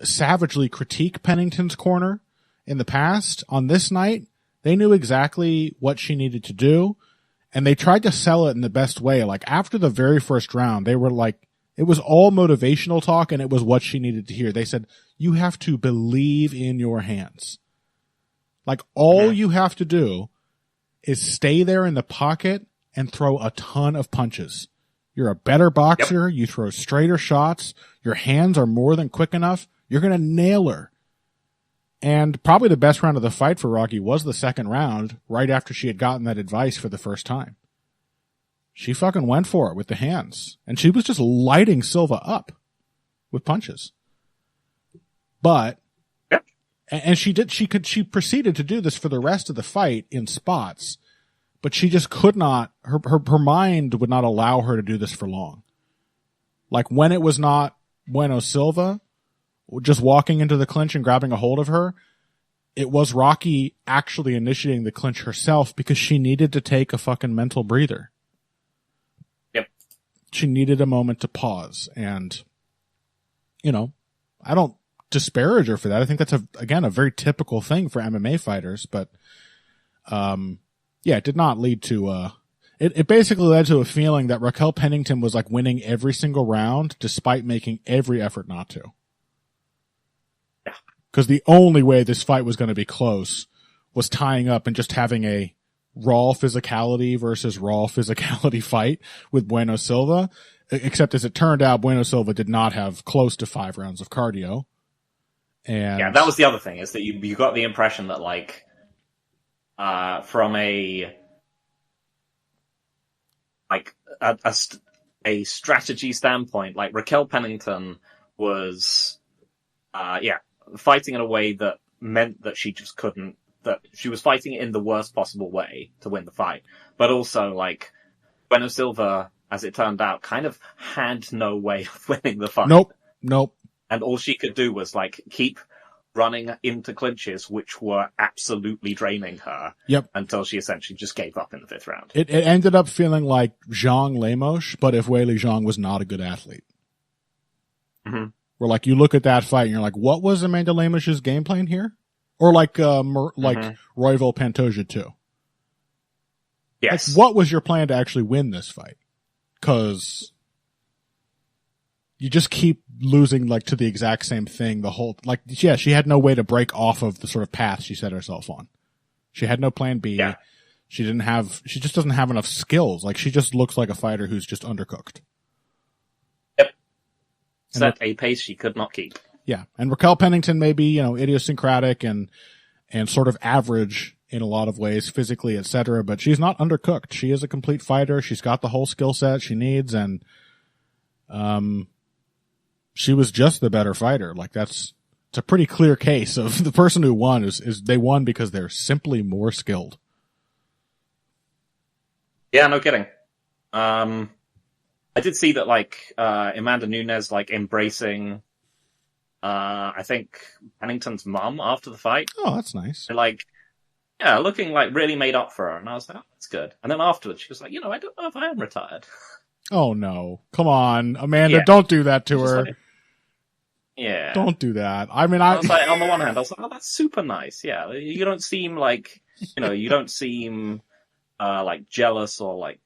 savagely critique Pennington's corner in the past. On this night, they knew exactly what she needed to do, and they tried to sell it in the best way. Like, after the very first round, they were like, it was all motivational talk, and it was what she needed to hear. They said, you have to believe in your hands. Like, all you have to do is stay there in the pocket and throw a ton of punches. You're a better boxer. Yep. You throw straighter shots. Your hands are more than quick enough. You're going to nail her. And probably the best round of the fight for Rocky was the second round, right after she had gotten that advice for the first time. She fucking went for it with the hands. And she was just lighting Silva up with punches. But, and she proceeded to do this for the rest of the fight in spots. But she just could not, her mind would not allow her to do this for long. Like, when it was not Bueno Silva just walking into the clinch and grabbing a hold of her, it was Rocky actually initiating the clinch herself because she needed to take a fucking mental breather. Yep. She needed a moment to pause. And, I don't disparage her for that. I think that's, again, a very typical thing for MMA fighters. But, it did not lead to, it basically led to a feeling that Raquel Pennington was like winning every single round despite making every effort not to. Yeah. Because the only way this fight was going to be close was tying up and just having a raw physicality versus raw physicality fight with Bueno Silva. Except as it turned out, Bueno Silva did not have close to 5 rounds of cardio. And yeah, that was the other thing, is that you got the impression that, like, from a strategy standpoint, like, Raquel Pennington was, fighting in a way that meant that she just couldn't, that she was fighting in the worst possible way to win the fight. But also, like, Bueno Silva, as it turned out, kind of had no way of winning the fight. Nope. And all she could do was, like, keep running into clinches, which were absolutely draining her. Yep. Until she essentially just gave up in the 5th round. It ended up feeling like Zhang Lemos, but if Weili Zhang was not a good athlete. Mm-hmm. Where, like, you look at that fight and you're like, what was Amanda Lemos's game plan here? Or like Royval Pantoja too. Yes. Like, what was your plan to actually win this fight? Because you just keep losing, like, to the exact same thing the whole, like, yeah, she had no way to break off of the sort of path she set herself on. She had no plan B. Yeah. She just doesn't have enough skills. Like, she just looks like a fighter who's just undercooked. Yep. Set a pace she could not keep. Yeah. And Raquel Pennington may be, you know, idiosyncratic and sort of average in a lot of ways, physically, etc., but she's not undercooked. She is a complete fighter. She's got the whole skill set she needs, and she was just the better fighter. Like, it's a pretty clear case of the person who won is they won because they're simply more skilled. Yeah, no kidding. I did see that, like, Amanda Nunes, like, embracing, I think, Pennington's mum after the fight. Oh, that's nice. And, like, yeah, looking like really made up for her. And I was like, oh, that's good. And then afterwards, she was like, you know, I don't know if I am retired. Oh, no. Come on, Amanda, Yeah. Don't do that to her. Like, yeah. Don't do that. I mean, I was like, on the one hand, I was like, oh, that's super nice. Yeah, you don't seem like, you know, you don't seem like jealous or like,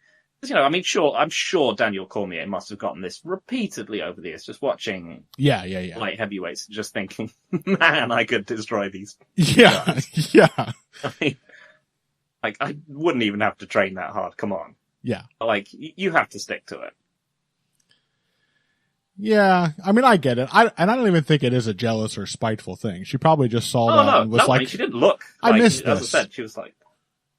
you know, I mean, I'm sure Daniel Cormier must have gotten this repeatedly over the years, just watching, yeah, light heavyweights, just thinking, man, I could destroy these. Yeah, guys. yeah, I mean, like, I wouldn't even have to train that hard. Come on. yeah. Like, you have to stick to it. Yeah, I mean, I get it. I don't even think it is a jealous or spiteful thing. She probably just saw that and was like, I mean, she didn't look. I like, missed as this. I said, she was like,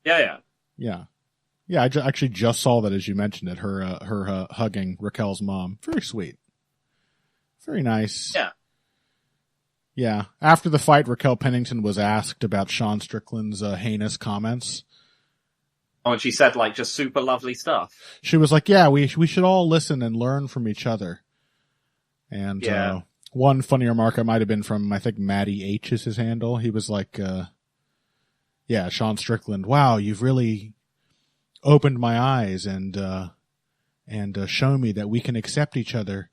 yeah. I actually just saw that as you mentioned it. Her hugging Raquel's mom, very sweet, very nice. Yeah. After the fight, Raquel Pennington was asked about Sean Strickland's heinous comments. Oh, and she said, like, just super lovely stuff. She was like, "Yeah, we should all listen and learn from each other." And one funny remark I might have been from, I think Matty H is his handle. He was like, Sean Strickland, wow, you've really opened my eyes and shown me that we can accept each other,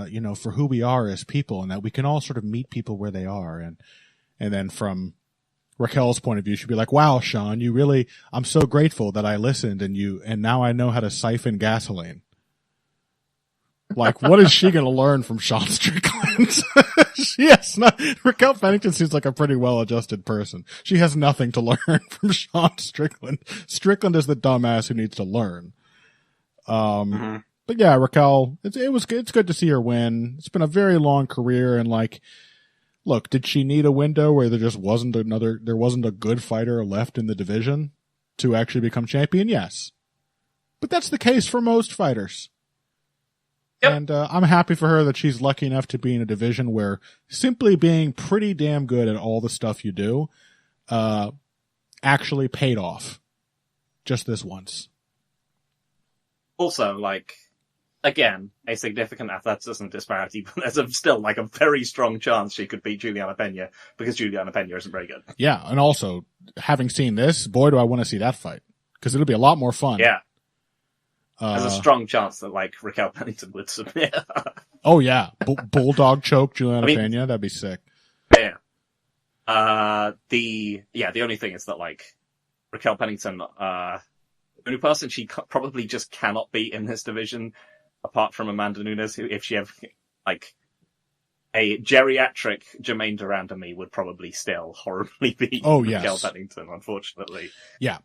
you know, for who we are as people, and that we can all sort of meet people where they are. And then from Raquel's point of view, she'd be like, wow, Sean, I'm so grateful that I listened and now I know how to siphon gasoline. Like, what is she going to learn from Sean Strickland? Raquel Pennington seems like a pretty well-adjusted person. She has nothing to learn from Sean Strickland. Strickland is the dumbass who needs to learn. But yeah, Raquel, it's good to see her win. It's been a very long career, and like, look, did she need a window where there wasn't a good fighter left in the division to actually become champion? Yes. But that's the case for most fighters. Yep. And I'm happy for her that she's lucky enough to be in a division where simply being pretty damn good at all the stuff you do actually paid off just this once. Also, like, again, a significant athleticism disparity, but there's still like a very strong chance she could beat Juliana Pena because Juliana Pena isn't very good. Yeah, and also, having seen this, boy, do I want to see that fight. Because it'll be a lot more fun. Yeah. There's a strong chance that, like, Raquel Pennington would submit. Oh, yeah. Bulldog choke Juliana Pena. That'd be sick. Yeah. The only thing is that, like, Raquel Pennington, the only person she probably just cannot beat in this division, apart from Amanda Nunes, who, if she ever, like, a geriatric Jermaine Durand me would probably still horribly beat Raquel Pennington, unfortunately. Yeah.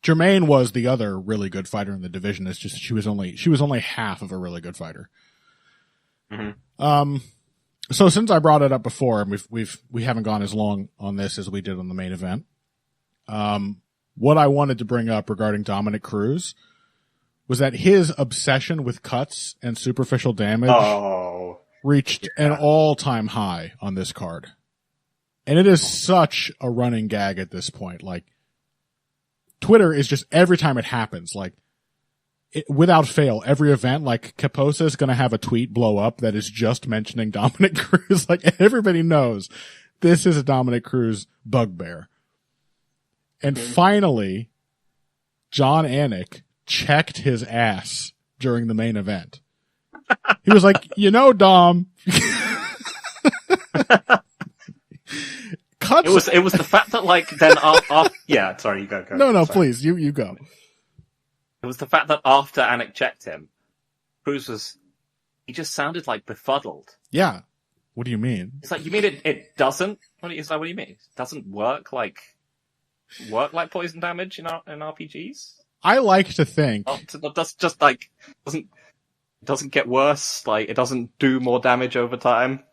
Germaine was the other really good fighter in the division. It's just she was only half of a really good fighter. Mm-hmm. So since I brought it up before, and we haven't gone as long on this as we did on the main event. What I wanted to bring up regarding Dominick Cruz was that his obsession with cuts and superficial damage reached an all-time high on this card. And it is such a running gag at this point. Like, Twitter is just, every time it happens, like, without fail, every event, like, Caposa is going to have a tweet blow up that is just mentioning Dominick Cruz. Like, everybody knows this is a Dominick Cruz bugbear. And finally, Jon Anik checked his ass during the main event. He was like, Dom, cuts. It was the fact that, like, then yeah, sorry, you go. No, sorry. please, you go. It was the fact that after Anik checked him, Cruz he just sounded like befuddled. Yeah. What do you mean? It's like, you mean it doesn't? What do you mean? It doesn't work like poison damage in RPGs? I like to think that's just like doesn't get worse. Like, it doesn't do more damage over time.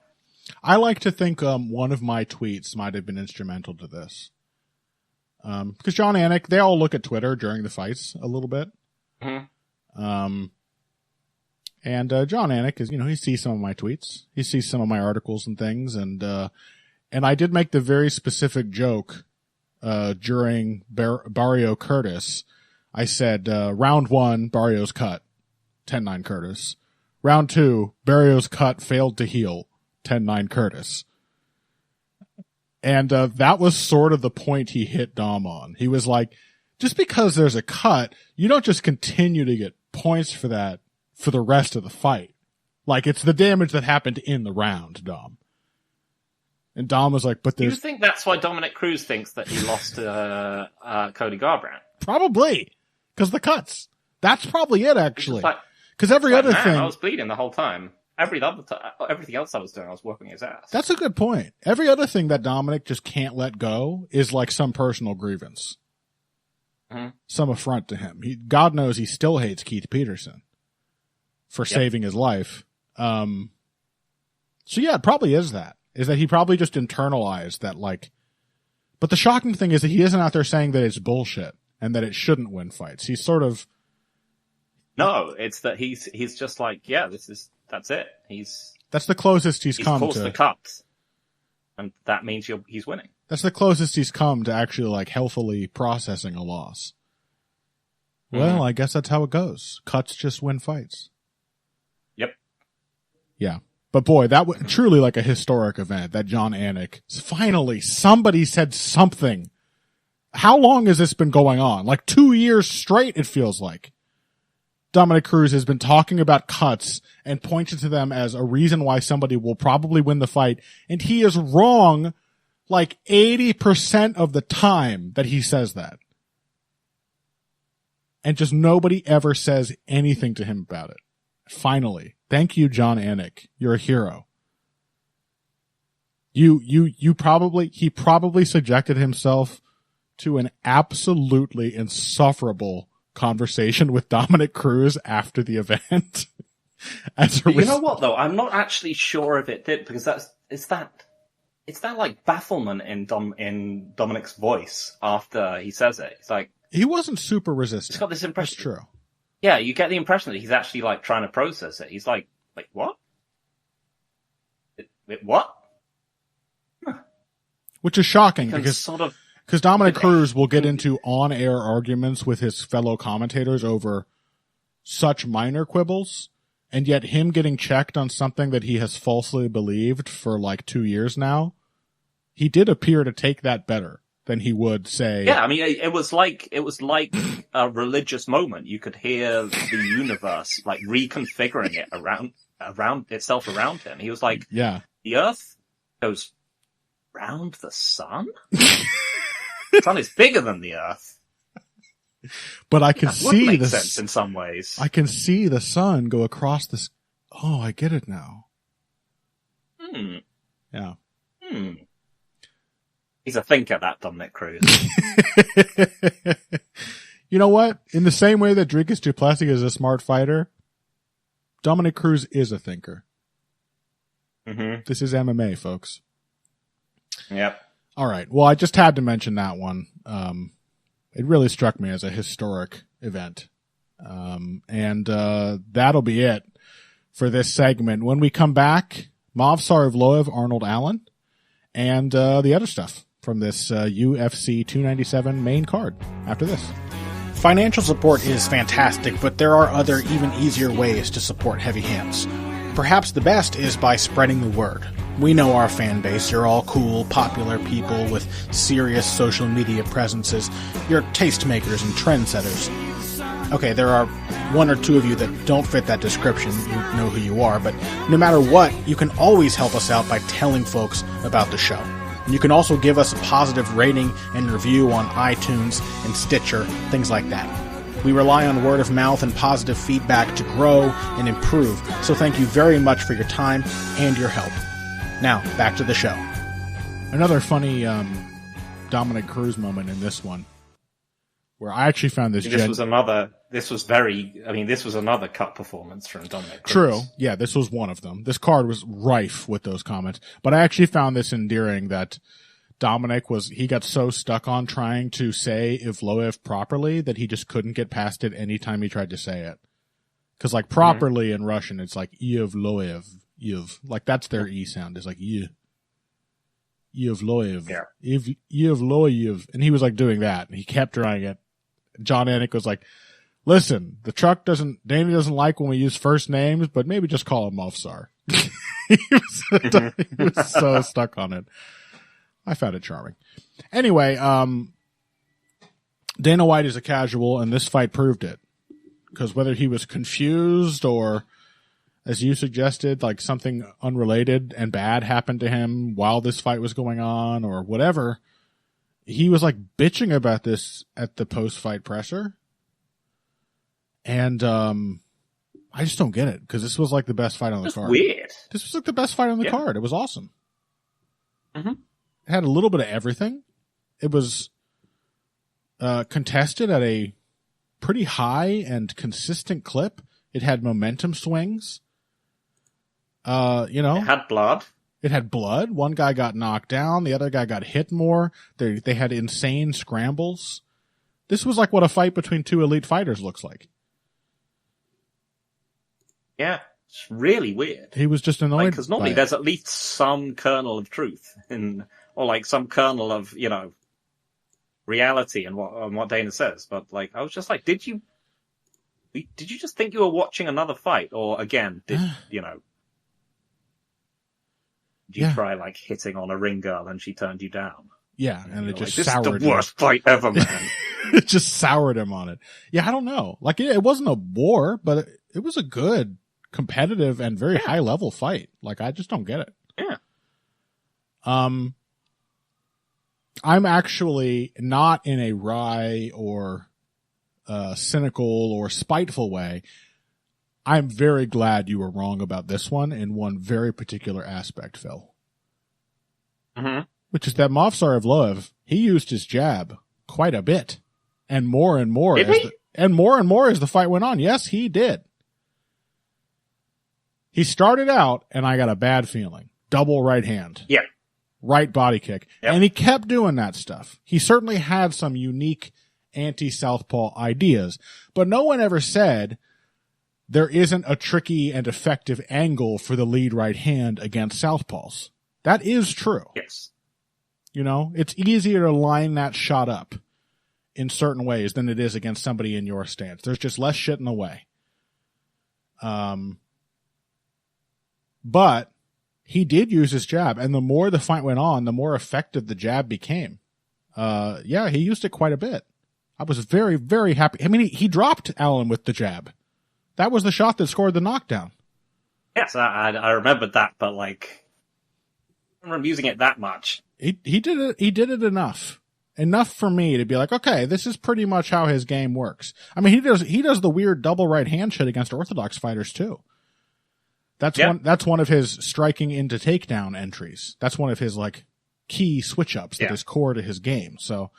I like to think one of my tweets might have been instrumental to this. Because Jon Anik, they all look at Twitter during the fights a little bit. Mm-hmm. And Jon Anik is, he sees some of my tweets, he sees some of my articles and things, and I did make the very specific joke during Barriault Curtis. I said, round 1, Barriault's cut, 10-9 Curtis. Round 2, Barriault's cut failed to heal, 10-9 Curtis. And that was sort of the point he hit Dom on. He was like, just because there's a cut, you don't just continue to get points for that for the rest of the fight. Like, it's the damage that happened in the round, Dom. And Dom was like, but there's... Do you think that's why Dominick Cruz thinks that he lost to Cody Garbrandt? Probably. Because the cuts. That's probably it, actually. Because every other thing... I was bleeding the whole time. Everything else I was doing, I was working his ass. That's a good point. Every other thing that Dominic just can't let go is like some personal grievance. Mm-hmm. Some affront to him. God knows he still hates Keith Peterson for saving his life. So yeah, it probably is that he probably just internalized that, like, but the shocking thing is that he isn't out there saying that it's bullshit and that it shouldn't win fights. He's sort of... No, it's that he's just like, yeah, that's it. That's the closest he's come forced to the cuts, and that means he's winning. That's the closest he's come to actually, like, healthily processing a loss. Well, I guess that's how it goes. Cuts just win fights. Yep. Yeah. But boy, that was truly like a historic event, that Jon Anik. Finally, somebody said something. How long has this been going on? Like 2 years straight, it feels like. Dominick Cruz has been talking about cuts and pointed to them as a reason why somebody will probably win the fight. And he is wrong like 80% of the time that he says that. And just nobody ever says anything to him about it. Finally. Thank you, Jon Anik. You're a hero. He probably subjected himself to an absolutely insufferable conversation with Dominick Cruz after the event. You know what, though? I'm not actually sure if it did, because it's that like bafflement in Dominick's voice after he says it. It's like, he wasn't super resistant. He's got this impression. That's true. Yeah, you get the impression that he's actually like trying to process it. He's like what? What? Huh. Which is shocking because sort of. Because Dominick Cruz will get into on-air arguments with his fellow commentators over such minor quibbles, and yet him getting checked on something that he has falsely believed for like 2 years now, he did appear to take that better than he would say. Yeah, I mean, it was like a religious moment. You could hear the universe like reconfiguring it around itself around him. He was like, "Yeah, the Earth goes round the sun." The sun is bigger than the Earth. But I can see would make sense in some ways. I can see the sun go across this. Oh, I get it now. Yeah. He's a thinker, that Dominick Cruz. You know what? In the same way that Dricus du Plessis is a smart fighter, Dominick Cruz is a thinker. Mm-hmm. This is MMA, folks. Yep. All right. Well, I just had to mention that one. It really struck me as a historic event. And that'll be it for this segment. When we come back, Movsar Evloev, Arnold Allen, and the other stuff from this UFC 297 main card after this. Financial support is fantastic, but there are other, even easier ways to support Heavy Hands. Perhaps the best is by spreading the word. We know our fan base. You're all cool, popular people with serious social media presences. You're tastemakers and trendsetters. Okay, there are one or two of you that don't fit that description. You know who you are, but no matter what, you can always help us out by telling folks about the show. And you can also give us a positive rating and review on iTunes and Stitcher, things like that. We rely on word of mouth and positive feedback to grow and improve, so thank you very much for your time and your help. Now, back to the show. Another funny Dominick Cruz moment in this one, where I actually found this. This was another cut performance from Dominick Cruz. True. Yeah, this was one of them. This card was rife with those comments, but I actually found this endearing that Dominick he got so stuck on trying to say Evloev properly that he just couldn't get past it anytime he tried to say it. Cause like properly in Russian, it's like Evloev. Like that's their E sound. It's like Evloev. Yeah. Evloev. And he was like doing that and he kept trying it. John Anik was like, listen, Danny doesn't like when we use first names, but maybe just call him Movsar. he was so stuck on it. I found it charming. Anyway, Dana White is a casual, and this fight proved it. Because whether he was confused or, as you suggested, like something unrelated and bad happened to him while this fight was going on or whatever, he was like bitching about this at the post-fight presser. And I just don't get it, because this was like the best fight on the card. Weird. This was like the best fight on the card. It was awesome. Mm-hmm. It had a little bit of everything. It was contested at a pretty high and consistent clip. It had momentum swings. It had blood. It had blood. One guy got knocked down. The other guy got hit more. They had insane scrambles. This was like what a fight between two elite fighters looks like. Yeah, it's really weird. He was just annoyed. Because normally there's at least some kernel of truth or like some kernel of, reality and what Dana says. But like, I was just like, did you just think you were watching another fight? Or again, did you try like hitting on a ring girl and she turned you down? Yeah, and it just this soured him. This is the worst fight ever, man. It just soured him on it. Yeah, I don't know. Like, it wasn't a war, but it was a good, competitive, and very high-level fight. Like, I just don't get it. Yeah. I'm actually not in a wry or cynical or spiteful way. I'm very glad you were wrong about this one in one very particular aspect, Phil. Mm-hmm. Which is that Movsar Evloev, he used his jab quite a bit. And more and more as the fight went on. Yes, he did. He started out, and I got a bad feeling. Double right hand. Yeah. Right body kick. Yep. And he kept doing that stuff. He certainly had some unique anti-southpaw ideas. But no one ever said there isn't a tricky and effective angle for the lead right hand against southpaws. That is true. Yes. It's easier to line that shot up in certain ways than it is against somebody in your stance. There's just less shit in the way. But he did use his jab, and the more the fight went on, the more effective the jab became. He used it quite a bit. I was very, very happy. I mean, he dropped Allen with the jab. That was the shot that scored the knockdown. Yes, I remembered that, but like, I don't remember using it that much. He did it. He did it enough for me to be like, okay, this is pretty much how his game works. I mean, he does the weird double right hand shit against orthodox fighters too. That's one of his striking into takedown entries. That's one of his like key switch ups that is core to his game. So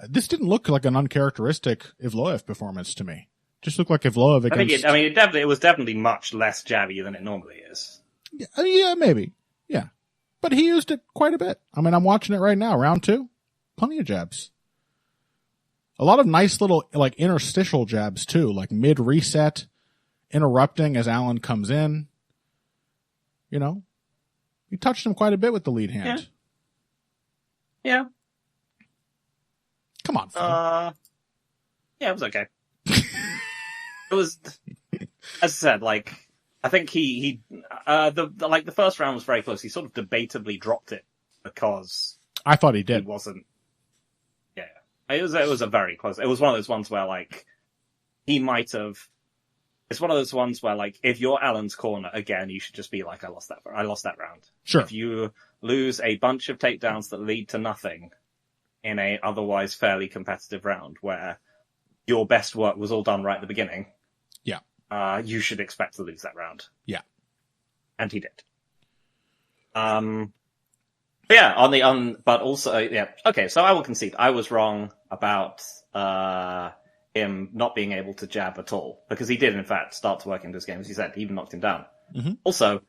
This didn't look like an uncharacteristic Evloev performance to me. Just looked like Evloev against... it was definitely much less jabby than it normally is. Yeah, maybe. Yeah. But he used it quite a bit. I mean, I'm watching it right now. Round 2. Plenty of jabs. A lot of nice little, like, interstitial jabs, too. Like, mid-reset, interrupting as Allen comes in. You know? He touched him quite a bit with the lead hand. Yeah. Come on, Phil. Yeah, it was okay. It was, as I said, like, I think the first round was very close. He sort of debatably dropped it because I thought he did. He wasn't. Yeah, it was a very close. It was one of those ones where like he might have. It's one of those ones where like if you're Allen's corner again, you should just be like, I lost that round. Sure. If you lose a bunch of takedowns that lead to nothing in a otherwise fairly competitive round where your best work was all done right at the beginning. Yeah. You should expect to lose that round. Yeah. And he did. But yeah, but also, yeah. Okay, so I will concede. I was wrong about, him not being able to jab at all. Because he did, in fact, start to work into his game. As you said, he even knocked him down. Mm-hmm. Also,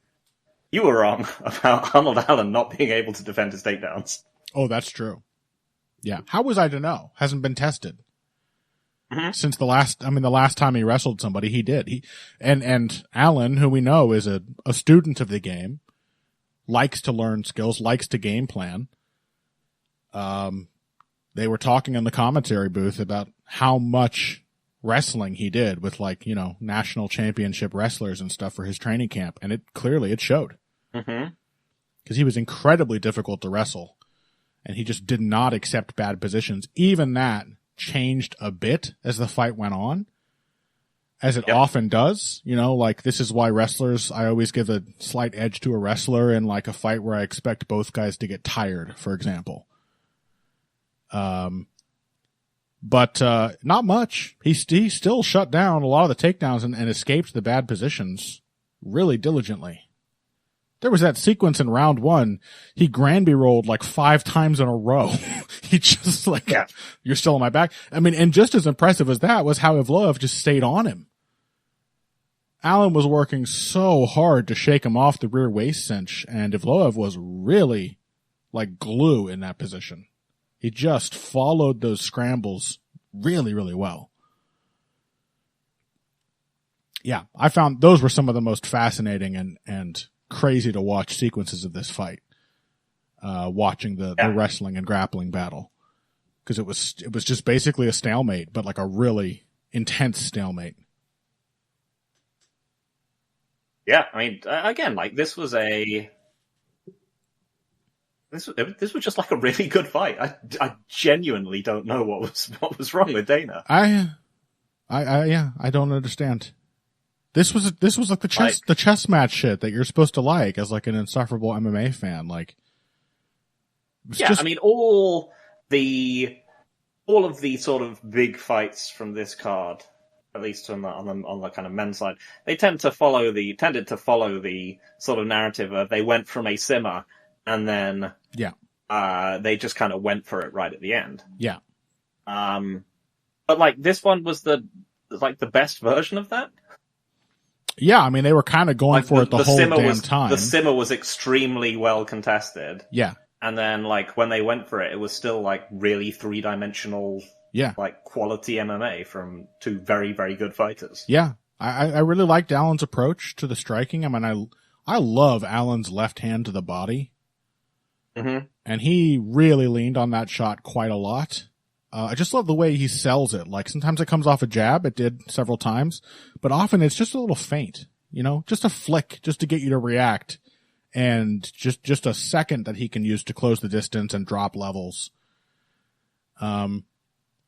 you were wrong about Arnold Allen not being able to defend his takedowns. Oh, that's true. Yeah. How was I to know? Hasn't been tested. Mm-hmm. Since the last time he wrestled somebody, he did. And Allen, who we know is a student of the game, likes to learn skills, likes to game plan. They were talking in the commentary booth about how much wrestling he did with national championship wrestlers and stuff for his training camp. And it showed. Mm-hmm. Cause he was incredibly difficult to wrestle and he just did not accept bad positions. Even that changed a bit as the fight went on, as it often does. This is why wrestlers, I always give a slight edge to a wrestler in like a fight where I expect both guys to get tired, for example. But not much. He still shut down a lot of the takedowns and escaped the bad positions really diligently. There was that sequence in round 1. He Granby rolled like 5 times in a row. He just you're still on my back. I mean, and just as impressive as that was how Evloev just stayed on him. Allen was working so hard to shake him off the rear waist cinch, and Evloev was really like glue in that position. He just followed those scrambles really, really well. Yeah, I found those were some of the most fascinating and crazy to watch sequences of this fight. Watching the wrestling and grappling battle. Because it was just basically a stalemate, but like a really intense stalemate. Yeah, I mean, again, like this was just like a really good fight. I genuinely don't know what was wrong with Dana. I don't understand. This was like the chess match shit that you're supposed to like as like an insufferable MMA fan. Like, I mean, all of the sort of big fights from this card, at least on the kind of men's side, they tended to follow the sort of narrative of they went from a simmer and then they just kind of went for it right at the end. Yeah. But like this one was the best version of that. Yeah, I mean they were kind of going for it the whole damn time. The simmer was extremely well contested. Yeah. And then like when they went for it, it was still like really 3-dimensional. Yeah. Like quality MMA from 2 very, very good fighters. Yeah. I really liked Allen's approach to the striking. I mean, I love Allen's left hand to the body. Mm-hmm. And he really leaned on that shot quite a lot. I just love the way he sells it. Like sometimes it comes off a jab. It did several times, but often it's just a little feint, just a flick just to get you to react. And just a second that he can use to close the distance and drop levels. But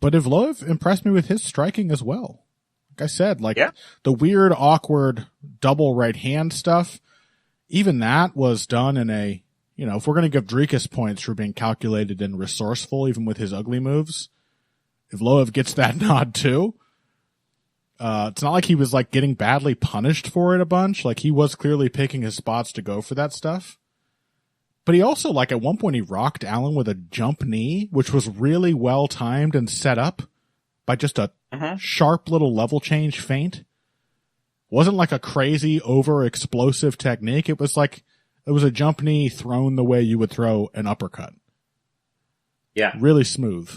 Evloev impressed me with his striking as well. Like I said, the weird, awkward double right hand stuff, even that was done in a, if we're going to give Drikas points for being calculated and resourceful, even with his ugly moves, Evloev gets that nod too. It's not like he was like getting badly punished for it a bunch. Like he was clearly picking his spots to go for that stuff. But he also, like, at one point he rocked Allen with a jump knee, which was really well timed and set up by just a sharp little level change feint. Wasn't like a crazy over explosive technique. It was like, it was a jump knee thrown the way you would throw an uppercut. Yeah. Really smooth.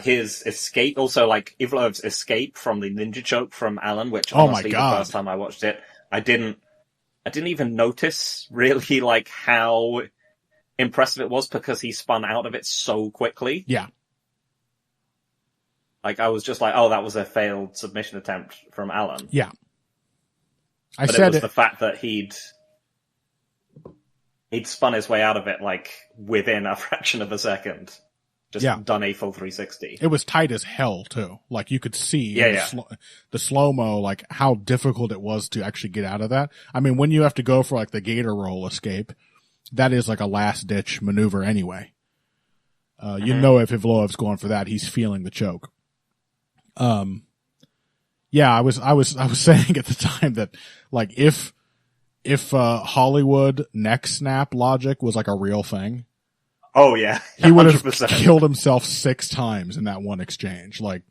His escape, also like Evloev's escape from the ninja choke from Allen, which Oh honestly, my God. the first time I watched it, I didn't even notice really like how impressive it was because he spun out of it so quickly. Yeah. Like I was just like, oh, that was a failed submission attempt from Allen. Yeah. But it was the fact that he'd spun his way out of it like within a fraction of a second. Just done a full 360. It was tight as hell too. Like you could see the slow-mo, like how difficult it was to actually get out of that. I mean, when you have to go for like the gator roll escape, that is like a last ditch maneuver anyway. You know, if Evloev's going for that, he's feeling the choke. Yeah, I was saying at the time that like if Hollywood neck snap logic was like a real thing. Oh yeah, he would have killed himself 6 times in that one exchange. Like,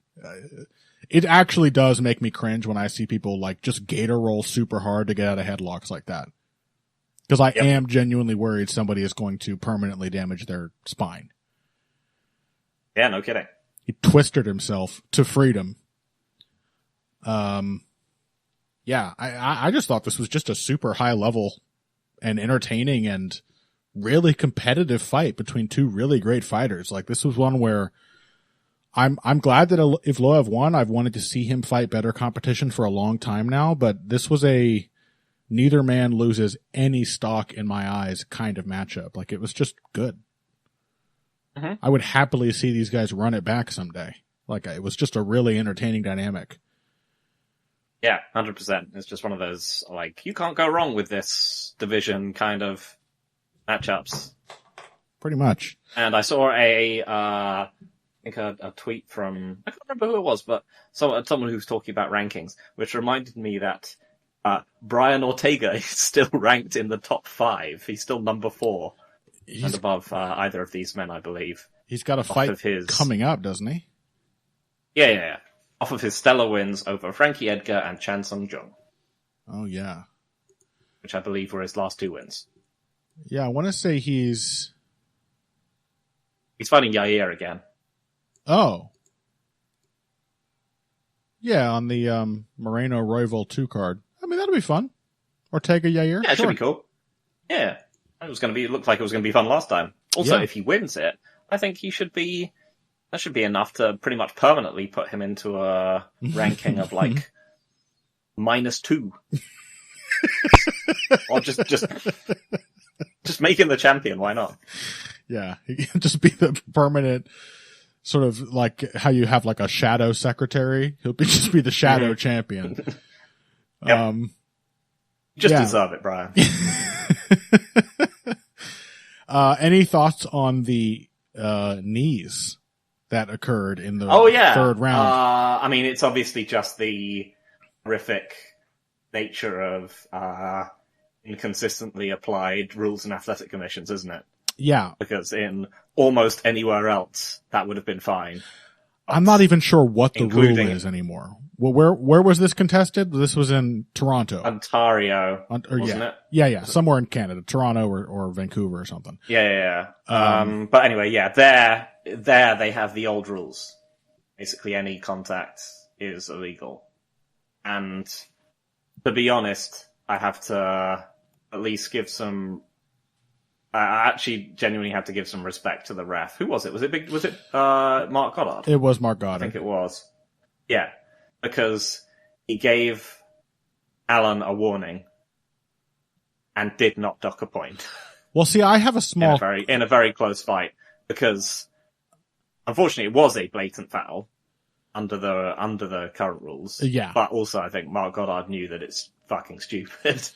it actually does make me cringe when I see people like just gator roll super hard to get out of headlocks like that. Because I am genuinely worried somebody is going to permanently damage their spine. Yeah, no kidding. He twisted himself to freedom. Yeah, I just thought this was just a super high level and entertaining and really competitive fight between two really great fighters. Like this was one where I'm glad that Evloev won. I've wanted to see him fight better competition for a long time now, but this was a neither man loses any stock in my eyes kind of matchup. Like it was just good. I would happily see these guys run it back someday. Like it was just a really entertaining dynamic. Yeah, 100%. It's just one of those, like, you can't go wrong with this division kind of matchups. Pretty much. And I saw I think a tweet from, I can't remember who it was, but someone who was talking about rankings, which reminded me that Brian Ortega is still ranked in the top 5. He's still number 4 and above either of these men, I believe. He's got a fight coming up, doesn't he? Yeah. Off of his stellar wins over Frankie Edgar and Chan Sung Jung. Oh, yeah. Which I believe were his last 2 wins. Yeah, I want to say he's fighting Yair again. Oh. Yeah, on the Moreno Royval 2 card. I mean, that'll be fun. Ortega Yair. Yeah, it should be cool. Yeah. It looked like it was going to be fun last time. Also, if he wins it, I think that should be enough to pretty much permanently put him into a ranking of like -2. Or just make him the champion, why not? Yeah, he can just be the permanent sort of like how you have like a shadow secretary. He'll just be the shadow champion. You deserve it, Brian. Any thoughts on the knees that occurred in the third round? I mean, it's obviously just the horrific nature of inconsistently applied rules and athletic commissions, isn't it? Yeah. Because in almost anywhere else, that would have been fine. I'm not even sure what the rule is anymore. Well, where was this contested? This was in Toronto. Ontario, wasn't it? Yeah. Somewhere in Canada. Toronto or Vancouver or something. Yeah. But anyway, there they have the old rules. Basically, any contact is illegal. And to be honest, I have to at least give some... I actually genuinely have to give some respect to the ref. Who was it? Was it Marc Goddard? It was Marc Goddard. I think it was. Yeah. Because he gave Allen a warning and did not dock a point. Well, see, I have a small... in a very close fight. Because, unfortunately, it was a blatant foul under the current rules. Yeah. But also, I think Marc Goddard knew that it's fucking stupid.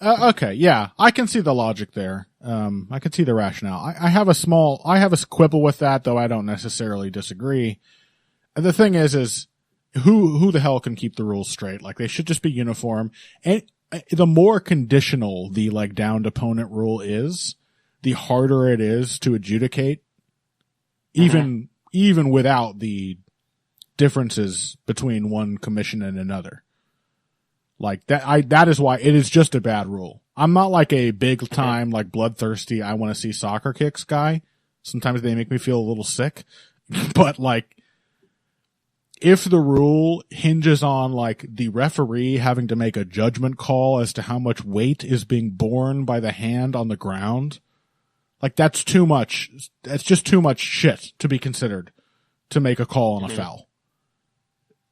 Okay, yeah, I can see the logic there. I can see the rationale. I have a quibble with that, though I don't necessarily disagree. And the thing is who the hell can keep the rules straight? Like, they should just be uniform. And the more conditional the like downed opponent rule is, the harder it is to adjudicate, even without the differences between one commission and another. Like that is why it is just a bad rule. I'm not like a big time, like bloodthirsty, I want to see soccer kicks guy. Sometimes they make me feel a little sick, but like, if the rule hinges on like the referee having to make a judgment call as to how much weight is being borne by the hand on the ground, like that's too much. That's just too much shit to be considered to make a call on a foul.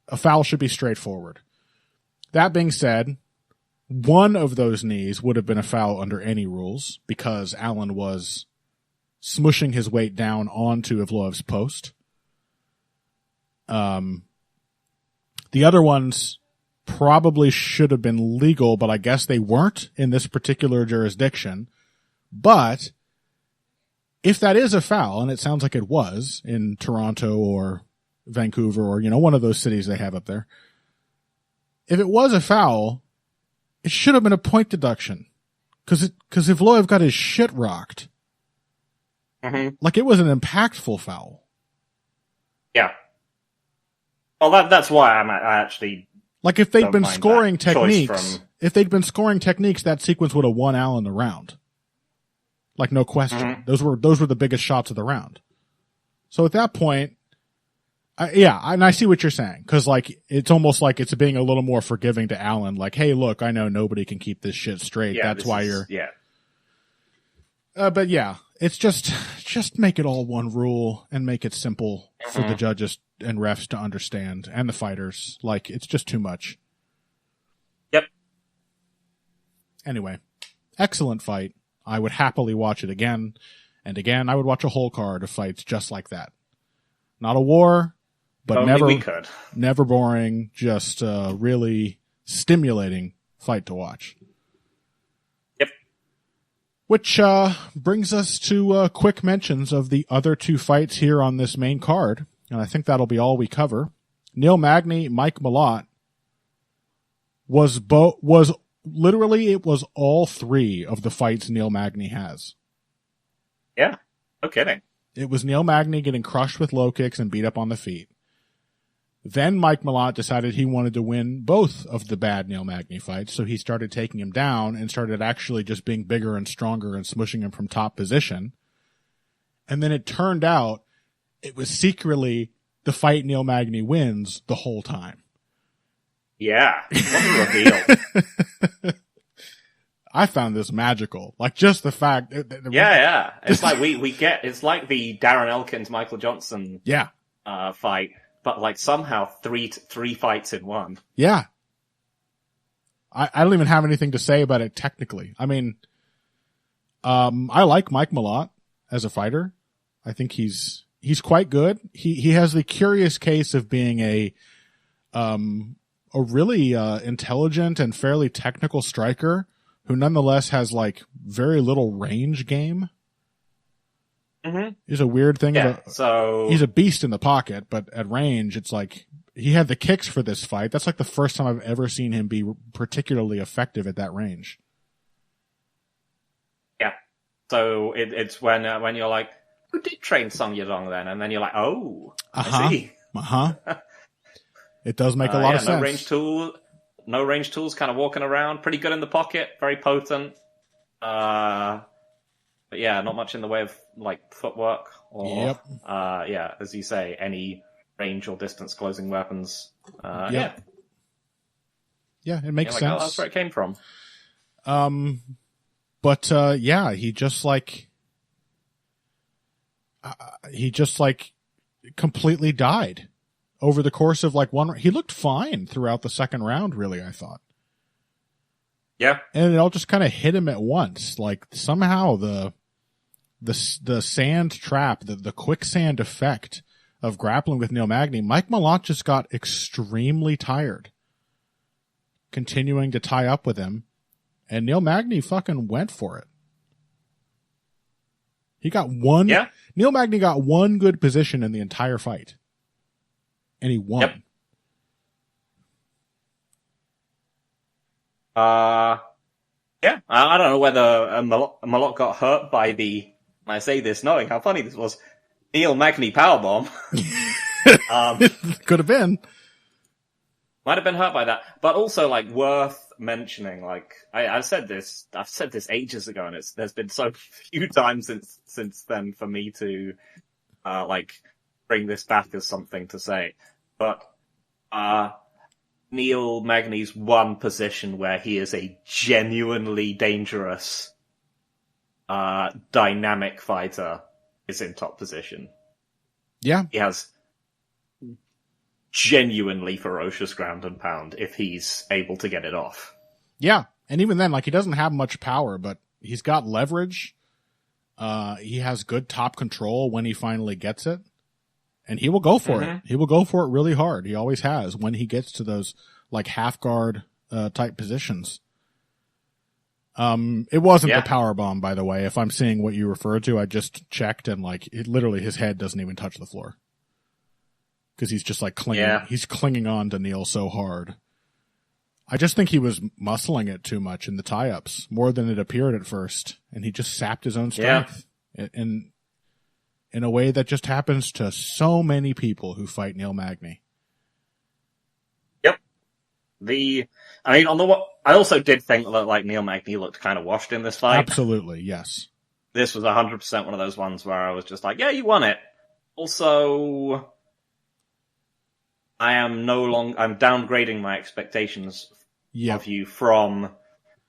A foul should be straightforward. That being said, one of those knees would have been a foul under any rules because Allen was smushing his weight down onto Evloev's post. The other ones probably should have been legal, but I guess they weren't in this particular jurisdiction. But if that is a foul, and it sounds like it was in Toronto or Vancouver or, one of those cities they have up there, if it was a foul, it should have been a point deduction. Cause Evloev got his shit rocked. Mm-hmm. Like it was an impactful foul. Yeah. Well, that's why I actually like if they'd been scoring techniques, from... that sequence would have won Allen the round. Like no question. Mm-hmm. Those were the biggest shots of the round. So at that point, and I see what you're saying, because like it's almost like it's being a little more forgiving to Allen. Like, hey, look, I know nobody can keep this shit straight. Yeah, that's why you're. Yeah. But yeah, it's just make it all one rule and make it simple for the judges and refs to understand and the fighters. Like it's just too much. Yep. Anyway, excellent fight. I would happily watch it again and again. I would watch a whole card of fights just like that. Not a war, but Only we could. Never boring. Just a really stimulating fight to watch. Yep. Which brings us to quick mentions of the other two fights here on this main card. And I think that'll be all we cover. Neil Magny, Mike Malott was literally, it was all three of the fights Neil Magny has. Yeah, no kidding. It was Neil Magny getting crushed with low kicks and beat up on the feet. Then Mike Malott decided he wanted to win both of the bad Neil Magny fights, so he started taking him down and started actually just being bigger and stronger and smushing him from top position. And then it turned out it was secretly the fight Neil Magny wins the whole time. Yeah, what a reveal. I found this magical. Like, just the fact... Yeah. It's like it's like the Darren Elkins, Michael Johnson fight, but like somehow three fights in one. Yeah. I don't even have anything to say about it technically. I mean, I like Mike Malott as a fighter. I think he's quite good. He has the curious case of being a really intelligent and fairly technical striker who nonetheless has like very little range game. Mm-hmm. He's a weird thing. Yeah, so he's a beast in the pocket, but at range, it's like he had the kicks for this fight. That's like the first time I've ever seen him be particularly effective at that range. Yeah. So it's when you're like, who did train Song Yadong then? And then you're like, oh, I see. It does make a lot of sense. No range tools, kind of walking around, pretty good in the pocket, very potent. But yeah, not much in the way of like footwork or as you say, any range or distance closing weapons. Yeah, it makes sense. Like, that's where it came from. But he just completely died. Over the course of like he looked fine throughout the second round, really, I thought. Yeah. And it all just kind of hit him at once. Like somehow the sand trap, the quicksand effect of grappling with Neil Magny, Mike Malott just got extremely tired continuing to tie up with him, and Neil Magny fucking went for it. Neil Magny got one good position in the entire fight. And he won. Yep. Yeah, I don't know whether Malott got hurt by I say this knowing how funny this was, Neil Magny powerbomb. Could have been. Might have been hurt by that, but also worth mentioning. I've said this ages ago, and there's been so few times since then for me to bring this back as something to say. But Neil Magny's one position where he is a genuinely dangerous, dynamic fighter is in top position. Yeah, he has genuinely ferocious ground and pound if he's able to get it off. Yeah, and even then, he doesn't have much power, but he's got leverage. He has good top control when he finally gets it, and he will go for it. He will go for it really hard. He always has when he gets to those half guard type positions. It wasn't the power bomb, by the way. If I'm seeing what you referred to, I just checked, and literally his head doesn't even touch the floor. Because he's just clinging. Yeah. He's clinging on to Neil so hard. I just think he was muscling it too much in the tie-ups, more than it appeared at first, and he just sapped his own strength. In a way that just happens to so many people who fight Neil Magny. Yep. I also did think that Neil Magny looked kind of washed in this fight. Absolutely, yes. This was 100% one of those ones where I was just yeah, you won it. Also, I'm downgrading my expectations of you from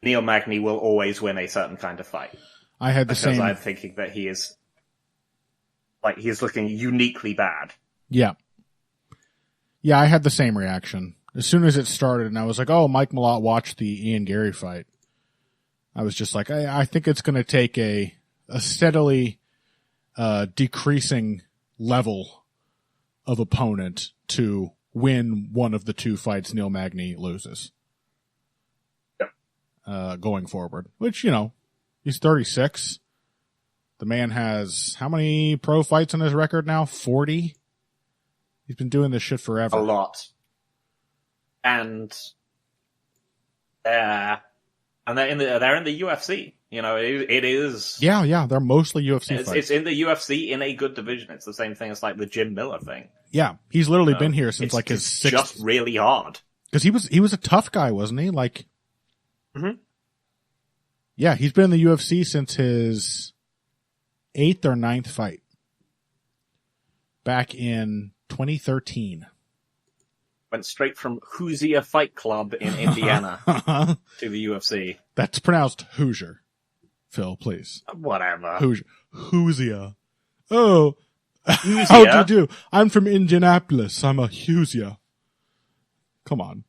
Neil Magny will always win a certain kind of fight. I had the same. Because I'm thinking that he is he's looking uniquely bad. Yeah. Yeah, I had the same reaction. As soon as it started and I was oh, Mike Malott watched the Ian Gary fight. I was just I think it's going to take a steadily decreasing level of opponent to win one of the two fights Neil Magny loses. Going forward. Which, he's 36. The man has how many pro fights on his record now? 40? He's been doing this shit forever. A lot. And they're in the UFC. It is. Yeah, they're mostly UFC fights. It's in the UFC in a good division. It's the same thing as the Jim Miller thing. Yeah, he's literally been here since his sixth. Just really hard. Because he was a tough guy, wasn't he? Mm-hmm. Yeah, he's been in the UFC since his 8th or 9th fight. Back in 2013. Went straight from Hoosier Fight Club in Indiana to the UFC. That's pronounced Hoosier. Phil, please. Whatever. Hoosier. Oh, Hoosier? How'd you do? I'm from Indianapolis. I'm a Hoosier. Come on.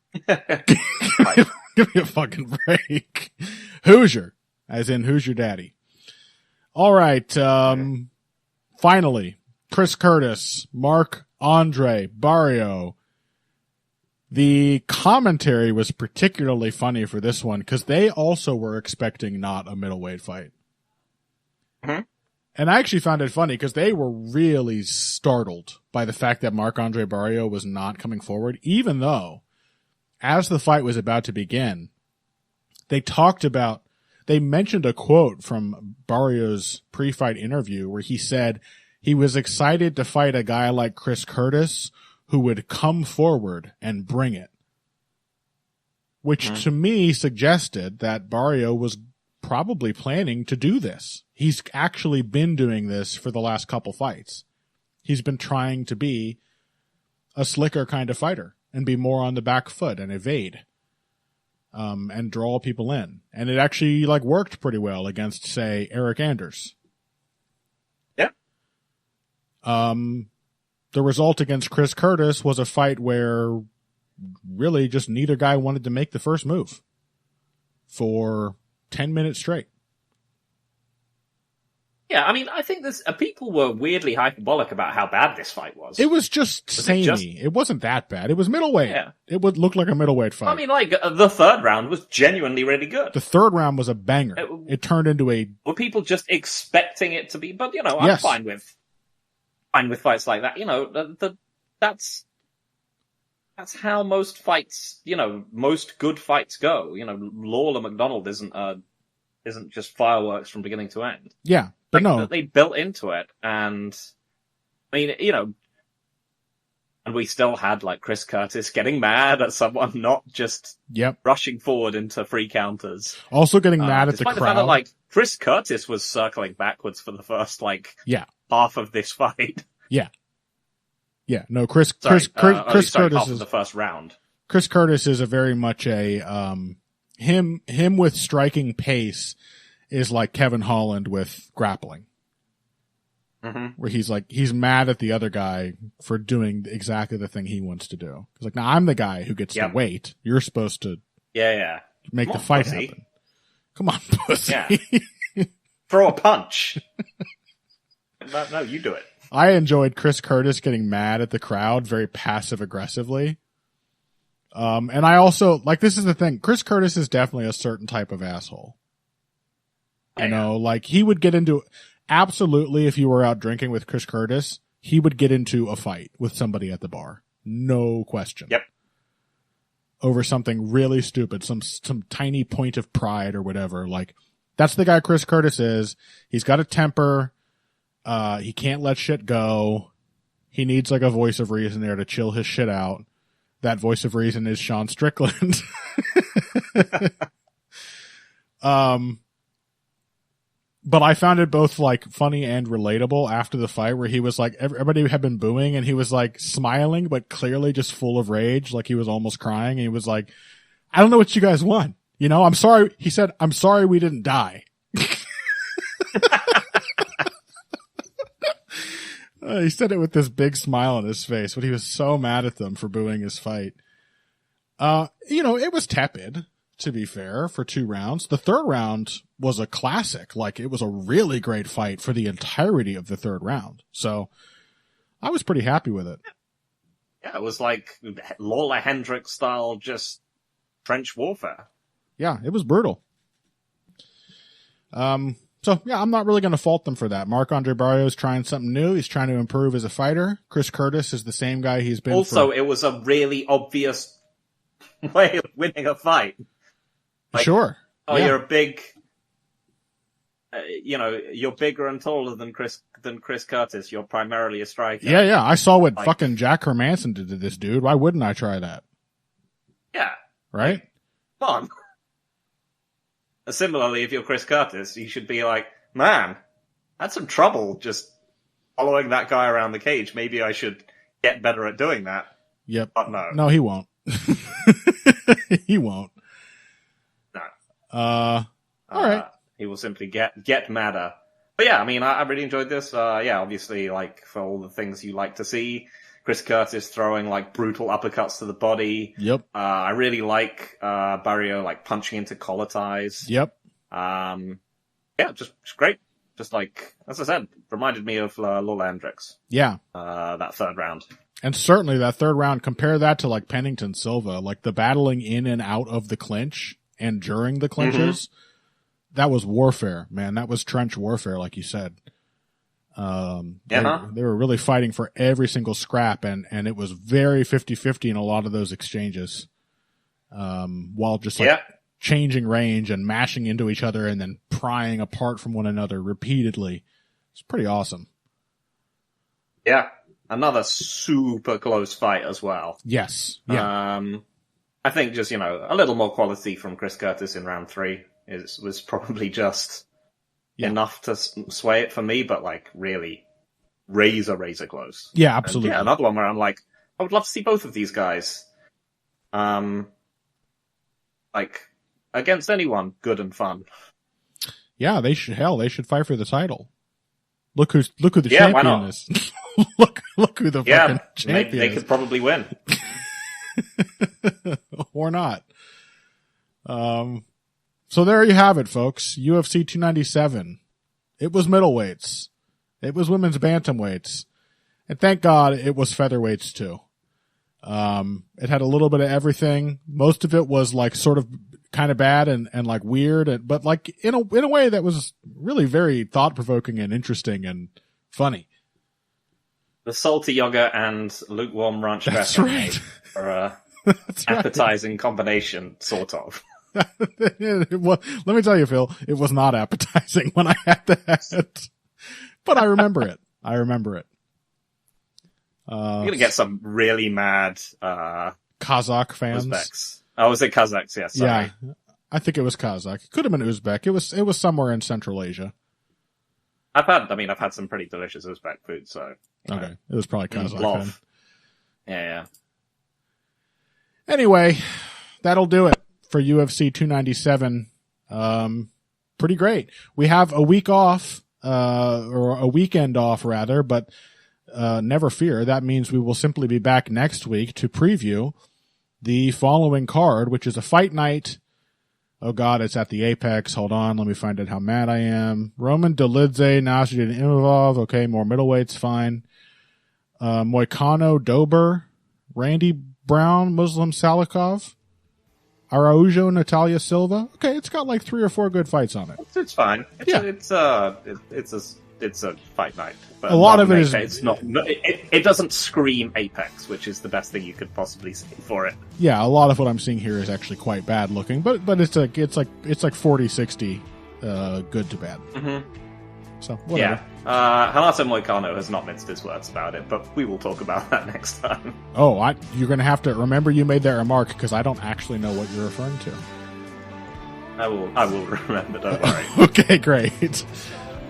Give me a fucking break. Hoosier. As in, who's your daddy? All right. Finally, Chris Curtis, Marc-Andre Barriault. The commentary was particularly funny for this one because they also were expecting not a middleweight fight. Mm-hmm. And I actually found it funny because they were really startled by the fact that Marc-Andre Barriault was not coming forward, even though, as the fight was about to begin, they mentioned a quote from Barriault's pre-fight interview where he said he was excited to fight a guy like Chris Curtis who would come forward and bring it. Which to me suggested that Barriault was probably planning to do this. He's actually been doing this for the last couple fights. He's been trying to be a slicker kind of fighter and be more on the back foot and evade. And draw people in. And it actually worked pretty well against, say, Eric Anders. Yeah. The result against Chris Curtis was a fight where really just neither guy wanted to make the first move for 10 minutes straight. Yeah, I think people were weirdly hyperbolic about how bad this fight was. It was just samey. It wasn't that bad. It was middleweight. Yeah. It would look like a middleweight fight. The third round was genuinely really good. The third round was a banger. It turned into a... Were people just expecting it to be... But, I'm fine with fights like that. That's... that's how most fights, most good fights go. Lawler McDonald isn't just fireworks from beginning to end. Yeah, but no. They built into it, and I mean, and we still had like Chris Curtis getting mad at someone, not just rushing forward into free counters. Also getting mad at the crowd. crowd. Fact that, Chris Curtis was circling backwards for the first half of this fight. Yeah. Yeah. No, Chris Curtis is the first round. Chris Curtis is a very much a him with striking pace is like Kevin Holland with grappling. Mm-hmm. Where he's mad at the other guy for doing exactly the thing he wants to do. He's like, now I'm the guy who gets to wait. You're supposed to make the fight happen. Come on, pussy. Yeah. Throw a punch. No, you do it. I enjoyed Chris Curtis getting mad at the crowd very passive aggressively. And I also this is the thing. Chris Curtis is definitely a certain type of asshole. He would get into absolutely, if you were out drinking with Chris Curtis, he would get into a fight with somebody at the bar. No question. Yep. Over something really stupid, some tiny point of pride or whatever. That's the guy Chris Curtis is. He's got a temper. He can't let shit go. He needs a voice of reason there to chill his shit out. That voice of reason is Sean Strickland. But I found it both funny and relatable after the fight where he was everybody had been booing and he was smiling, but clearly just full of rage. He was almost crying. And he was I don't know what you guys want. I'm sorry. He said, I'm sorry we didn't die. He said it with this big smile on his face, but he was so mad at them for booing his fight. It was tepid, to be fair, for 2 rounds. The third round was a classic. It was a really great fight for the entirety of the third round. So I was pretty happy with it. Yeah, it was Lawler Hendricks style, just trench warfare. Yeah, it was brutal. So yeah, I'm not really going to fault them for that. Marc-Andre Barriault is trying something new. He's trying to improve as a fighter. Chris Curtis is the same guy he's been. Also, it was a really obvious way of winning a fight. Sure. Oh, yeah. You're a big, you're bigger and taller than Chris Curtis. You're primarily a striker. Yeah. I saw what fucking Jack Hermanson did to this dude. Why wouldn't I try that? Yeah. Right? Come on. Similarly, if you're Chris Curtis, you should be man, I had some trouble just following that guy around the cage. Maybe I should get better at doing that. Yep. But no. No, he won't. He won't. No. All right. He will simply get madder. But yeah, I mean, I really enjoyed this. Obviously, for all the things you like to see, Chris Curtis throwing brutal uppercuts to the body. Yep. I really like Barriault punching into collar ties. Yep. Just great. Just as I said, reminded me of Lawler Hendricks. Yeah. That third round. And certainly that third round, compare that to Pennington Silva, the battling in and out of the clinch and during the clinches. Mm-hmm. That was warfare, man. That was trench warfare, like you said. They were really fighting for every single scrap, and it was very 50-50 in a lot of those exchanges. While just changing range and mashing into each other and then prying apart from one another repeatedly. It's pretty awesome. Yeah. Another super close fight as well. Yes. Yeah. I think just, a little more quality from Chris Curtis in round 3 was probably just enough to sway it for me, but really razor close. Yeah, absolutely. And, another one where I'm I would love to see both of these guys. Against anyone good and fun. Yeah, they should fight for the title. Look who the champion is. look who the fucking champion is. They could probably win. Or not. So there you have it, folks. UFC 297. It was middleweights. It was women's bantamweights. And thank God it was featherweights too. It had a little bit of everything. Most of it was sort of kind of bad and weird, but in a way that was really very thought provoking and interesting and funny. The salty yogurt and lukewarm ranch That's dressing right. are a That's right. appetizing combination, sort of. Well, let me tell you, Phil, it was not appetizing when I had that. But I remember it. You're going to get some really mad Kazakh fans. Uzbeks. Oh, was it Kazakhs? Yeah, sorry. Yeah, I think it was Kazakh. It could have been Uzbek. It was somewhere in Central Asia. I've had some pretty delicious Uzbek food, so. Okay. It was probably Kazakh then. Love. Yeah. Anyway, that'll do it for UFC 297. Pretty great. We have a week off, or a weekend off rather, but never fear. That means we will simply be back next week to preview the following card, which is a fight night. Oh God, it's at the Apex. Hold on. Let me find out how mad I am. Roman Dolidze, Nasruddin Imavov. Okay. More middleweights. Fine. Moicano Dober, Randy Brown, Muslim Salikov, Araujo, Natalia Silva. Okay. It's got like 3 or 4 good fights on it. It's fine. It's a fight night. But a lot of it is. It's not. It doesn't scream Apex, which is the best thing you could possibly say for it. Yeah, a lot of what I'm seeing here is actually quite bad looking, but it's like 40-60, good to bad. Mm-hmm. So whatever. Yeah, Renato Moicano has not minced his words about it, but we will talk about that next time. Oh, you're going to have to remember you made that remark because I don't actually know what you're referring to. I will remember. Don't worry. Okay, great.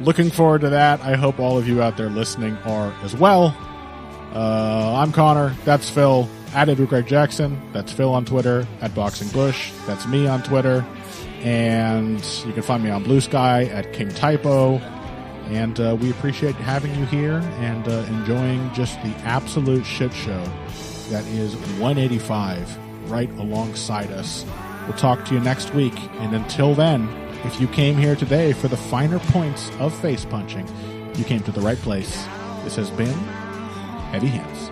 Looking forward to that. I hope all of you out there listening are as well. I'm Connor. That's Phil. At Edward Greg Jackson. That's Phil on Twitter. At Boxing Bush. That's me on Twitter. And you can find me on Blue Sky at King Typo. And we appreciate having you here and enjoying just the absolute shit show that is 185 right alongside us. We'll talk to you next week. And until then, if you came here today for the finer points of face punching, you came to the right place. This has been Heavy Hands.